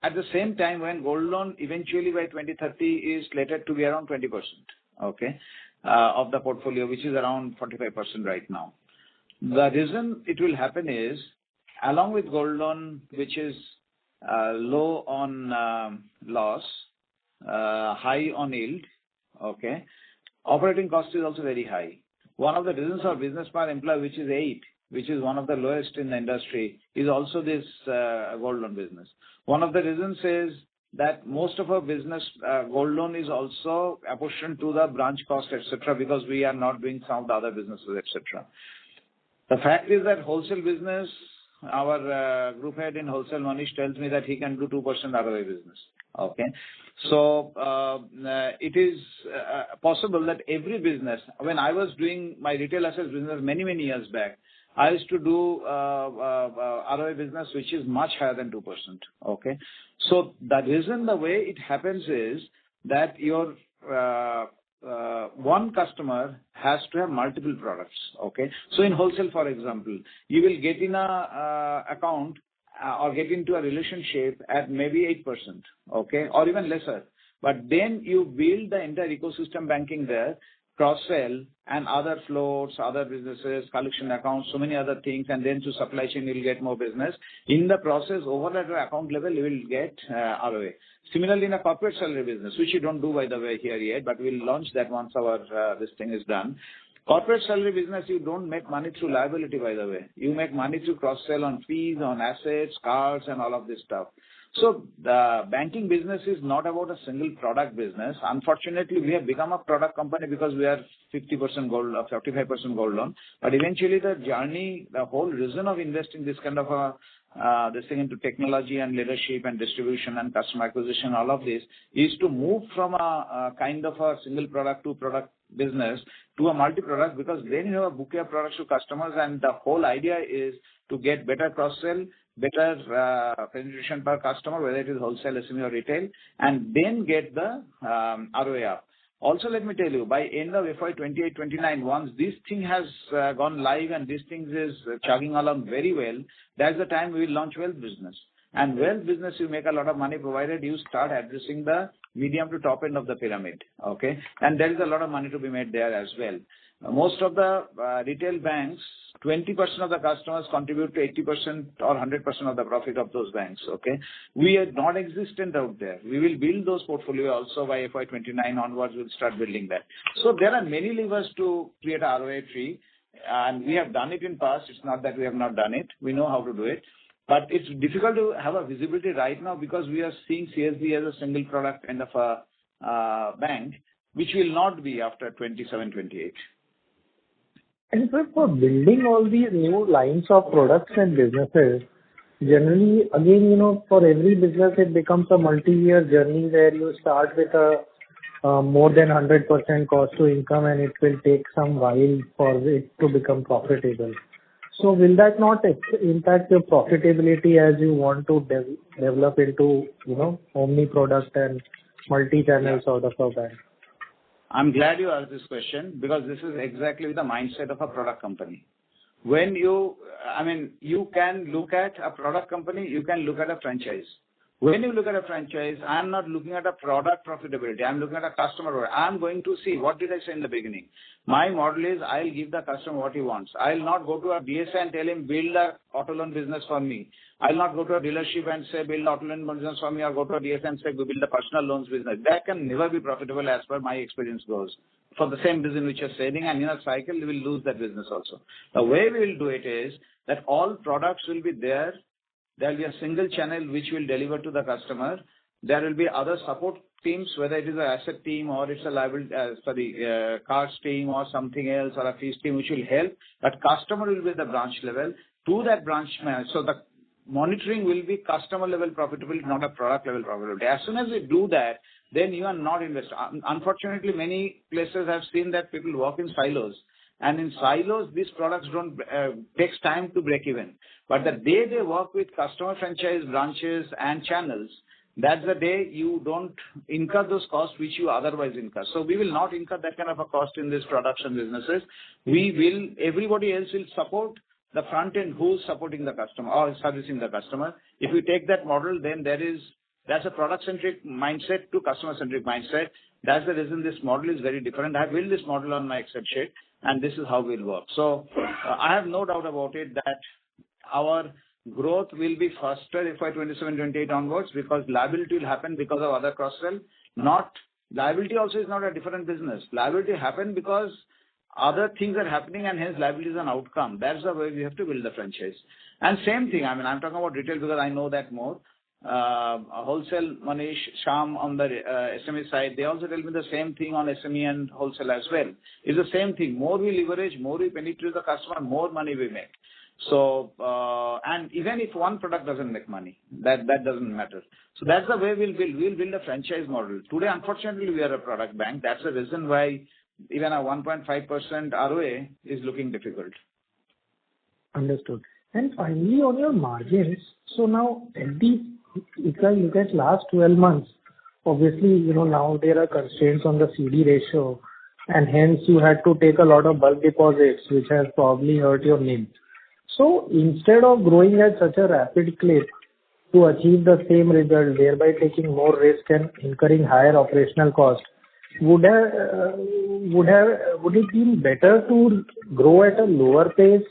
at the same time, when gold loan eventually by 2030 is slated to be around 20%, okay, of the portfolio, which is around 45% right now. The reason it will happen is, along with gold loan, which is low on loss, high on yield, okay, operating cost is also very high. One of the reasons our business per employee, which is 8, which is one of the lowest in the industry, is also this gold loan business. One of the reasons is that most of our business, gold loan is also apportioned to the branch cost, etc., because we are not doing some of the other businesses, etc. The fact is that wholesale business, our group head in wholesale, Manish, tells me that he can do 2% ROA business. Okay. So it is possible that every business, when I was doing my retail assets business many years back, I used to do ROA business which is much higher than 2%. Okay. So the reason the way it happens is that your one customer has to have multiple products. Okay. So in wholesale, for example, you will get in a account or get into a relationship at maybe 8%. Okay. Or even lesser. But then you build the entire ecosystem banking there, cross-sell and other floats, other businesses, collection accounts, so many other things, and then to supply chain you'll get more business. In the process, over at the account level, you will get ROA. Similarly, in a corporate salary business, which you don't do by the way here yet, but we'll launch that once our this thing is done. Corporate salary business, you don't make money through liability, by the way. You make money through cross-sell on fees, on assets, cards, and all of this stuff. So the banking business is not about a single product business. Unfortunately, we have become a product company because we are 50% gold, 55% gold loan. But eventually, the journey, the whole reason of investing this kind of this thing into technology and leadership and distribution and customer acquisition, all of this, is to move from a kind of a single product to product business to a multi-product, because then you have a bouquet of products to customers, and the whole idea is to get better cross-sell, better penetration per customer, whether it is wholesale, SME or retail, and then get the ROA up. Also, let me tell you, by end of FY 28-29, once this thing has gone live and this thing is chugging along very well, that's the time we will launch wealth business. And wealth business, you make a lot of money provided you start addressing the medium to top end of the pyramid. Okay, and there is a lot of money to be made there as well. Most of the retail banks, 20% of the customers contribute to 80% or 100% of the profit of those banks. Okay, we are non-existent out there. We will build those portfolio also by FY 29 onwards. We'll start building that. So there are many levers to create a ROA tree, and we have done it in past. It's not that we have not done it. We know how to do it. But it's difficult to have a visibility right now because we are seeing CSB as a single product kind of a bank, which will not be after 27, 28. And sir, for building all these new lines of products and businesses, generally, again, for every business, it becomes a multi-year journey where you start with a more than 100% cost to income, and it will take some while for it to become profitable. So will that not impact your profitability as you want to develop into, omni-product and multi-channel sort of a bank? I'm glad you asked this question because this is exactly the mindset of a product company. When you can look at a product company, you can look at a franchise. When you look at a franchise, I'm not looking at a product profitability. I'm looking at a customer. I'm going to see, what did I say in the beginning? My model is I'll give the customer what he wants. I'll not go to a DSA and tell him, build a auto loan business for me. I'll not go to a dealership and say, build auto loan business for me, or go to a DSA and say, build a personal loans business. That can never be profitable as per my experience goes. For the same business which you're selling, and in a cycle, we will lose that business also. The way we will do it is that all products will be there. There will be a single channel which will deliver to the customer. There will be other support teams, whether it is an asset team or it's a cards team or something else, or a fees team which will help. But customer will be at the branch level. To that branch manager, so the monitoring will be customer level profitability, not a product level profitability. As soon as we do that, then you are not invested. Unfortunately, many places have seen that people work in silos. And in silos, these products don't takes time to break even. But the day they work with customer franchise branches and channels, that's the day you don't incur those costs which you otherwise incur. So we will not incur that kind of a cost in these products and businesses. Everybody else will support the front end who's supporting the customer or servicing the customer. If we take that model, then that's a product-centric mindset to customer-centric mindset. That's the reason this model is very different. I built this model on my Excel sheet, and this is how we'll work. So I have no doubt about it that our growth will be faster FY 27-28 onwards because liability will happen because of other cross-sell. Liability also is not a different business. Liability happen because other things are happening, and hence liability is an outcome. That's the way we have to build the franchise. And same thing, I'm talking about retail because I know that more. Wholesale, Manish, Sham on the SME side, they also tell me the same thing on SME and wholesale as well. It's the same thing. More we leverage, more we penetrate the customer, more money we make. So, and even if one product doesn't make money, that doesn't matter. So that's the way we'll build a franchise model. Today, unfortunately, we are a product bank. That's the reason why even a 1.5% ROA is looking difficult. Understood. And finally, on your margins, so now if I look at last 12 months, obviously, now there are constraints on the CD ratio, and hence you had to take a lot of bulk deposits, which has probably hurt your NIM. So instead of growing at such a rapid clip to achieve the same result, thereby taking more risk and incurring higher operational cost, would it be better to grow at a lower pace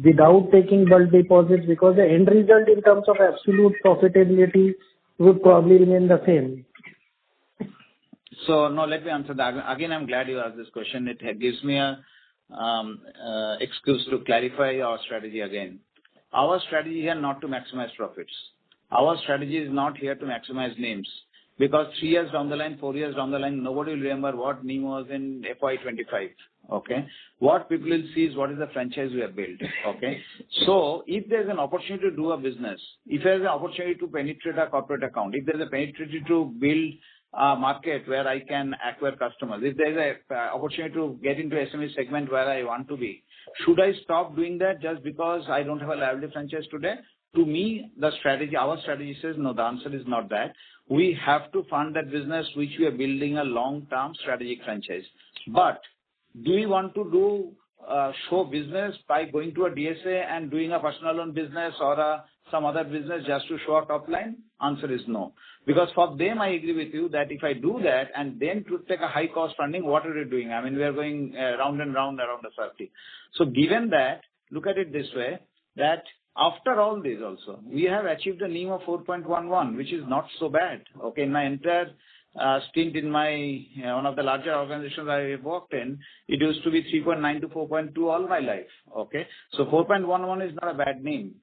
without taking bulk deposits, because the end result in terms of absolute profitability would probably remain the same? So, no, let me answer that. Again, I'm glad you asked this question. It gives me a excuse to clarify our strategy again. Our strategy here not to maximize profits. Our strategy is not here to maximize names. Because 3 years down the line, 4 years down the line, nobody will remember what NIM was in FY'25. Okay. What people will see is what is the franchise we have built. Okay. So if there's an opportunity to do a business, if there's an opportunity to penetrate a corporate account, if there's a penetrate to build a market where I can acquire customers, if there's an opportunity to get into SME segment where I want to be, should I stop doing that just because I don't have a liability franchise today? to me, our strategy says, no, the answer is not that. We have to fund that business which we are building a long-term strategic franchise. But do we want to show business by going to a DSA and doing a personal loan business or some other business just to show a top line? Answer is no. Because for them, I agree with you that if I do that and then to take a high cost funding, what are we doing? I mean, we are going round and round around the circle. So given that, look at it this way, that after all this also, we have achieved a NIM of 4.11, which is not so bad. Okay, in my entire stint in my one of the larger organizations I worked in, it used to be 3.9 to 4.2 all my life. Okay, so 4.11 is not a bad NIM.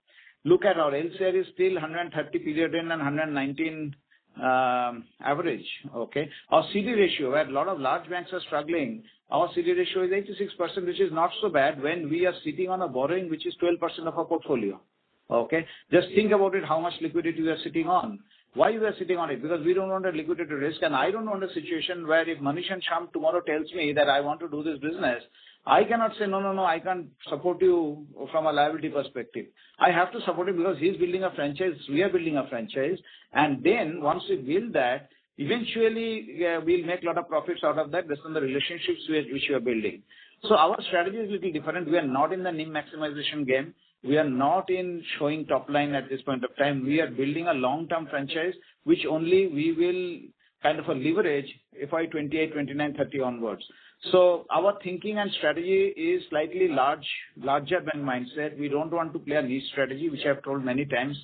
Look at our LCR is still 130 period end and 119 average. Okay, our CD ratio, where a lot of large banks are struggling, our CD ratio is 86%, which is not so bad when we are sitting on a borrowing which is 12% of our portfolio. Okay, just think about it, how much liquidity we are sitting on. Why we are sitting on it? Because we don't want a liquidity risk, and I don't want a situation where if Manish and Shyam tomorrow tells me that I want to do this business, I cannot say, no, I can't support you from a liability perspective. I have to support him because he's building a franchise, we are building a franchise, and then once we build that, eventually we'll make a lot of profits out of that based on the relationships which we are building. So our strategy is a little different. We are not in the NIM maximization game. We are not in showing top line at this point of time. We are building a long-term franchise, which only we will kind of leverage FY'28, 29, 30 onwards. So our thinking and strategy is slightly larger than mindset. We don't want to play a niche strategy, which I have told many times.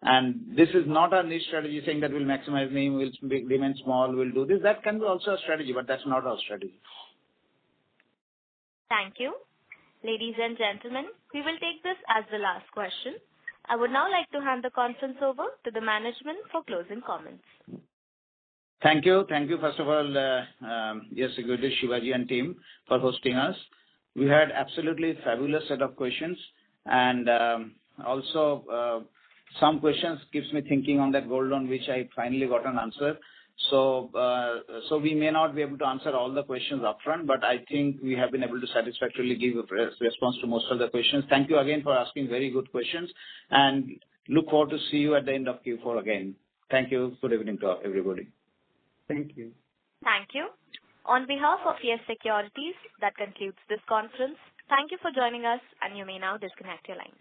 And this is not a niche strategy saying that we'll maximize NIM, we'll remain small, we'll do this. That can be also a strategy, but that's not our strategy. Thank you. Ladies and gentlemen, we will take this as the last question. I would now like to hand the conference over to the management for closing comments. Thank you. Thank you, first of all, yes, Secretary Shivaji and team for hosting us. We had absolutely fabulous set of questions, and also some questions keeps me thinking on that gold loan, which I finally got an answer. So we may not be able to answer all the questions upfront, but I think we have been able to satisfactorily give a response to most of the questions. Thank you again for asking very good questions, and look forward to see you at the end of Q4 again. Thank you. Good evening to everybody. Thank you. Thank you. On behalf of Yes Securities, that concludes this conference. Thank you for joining us, and you may now disconnect your line.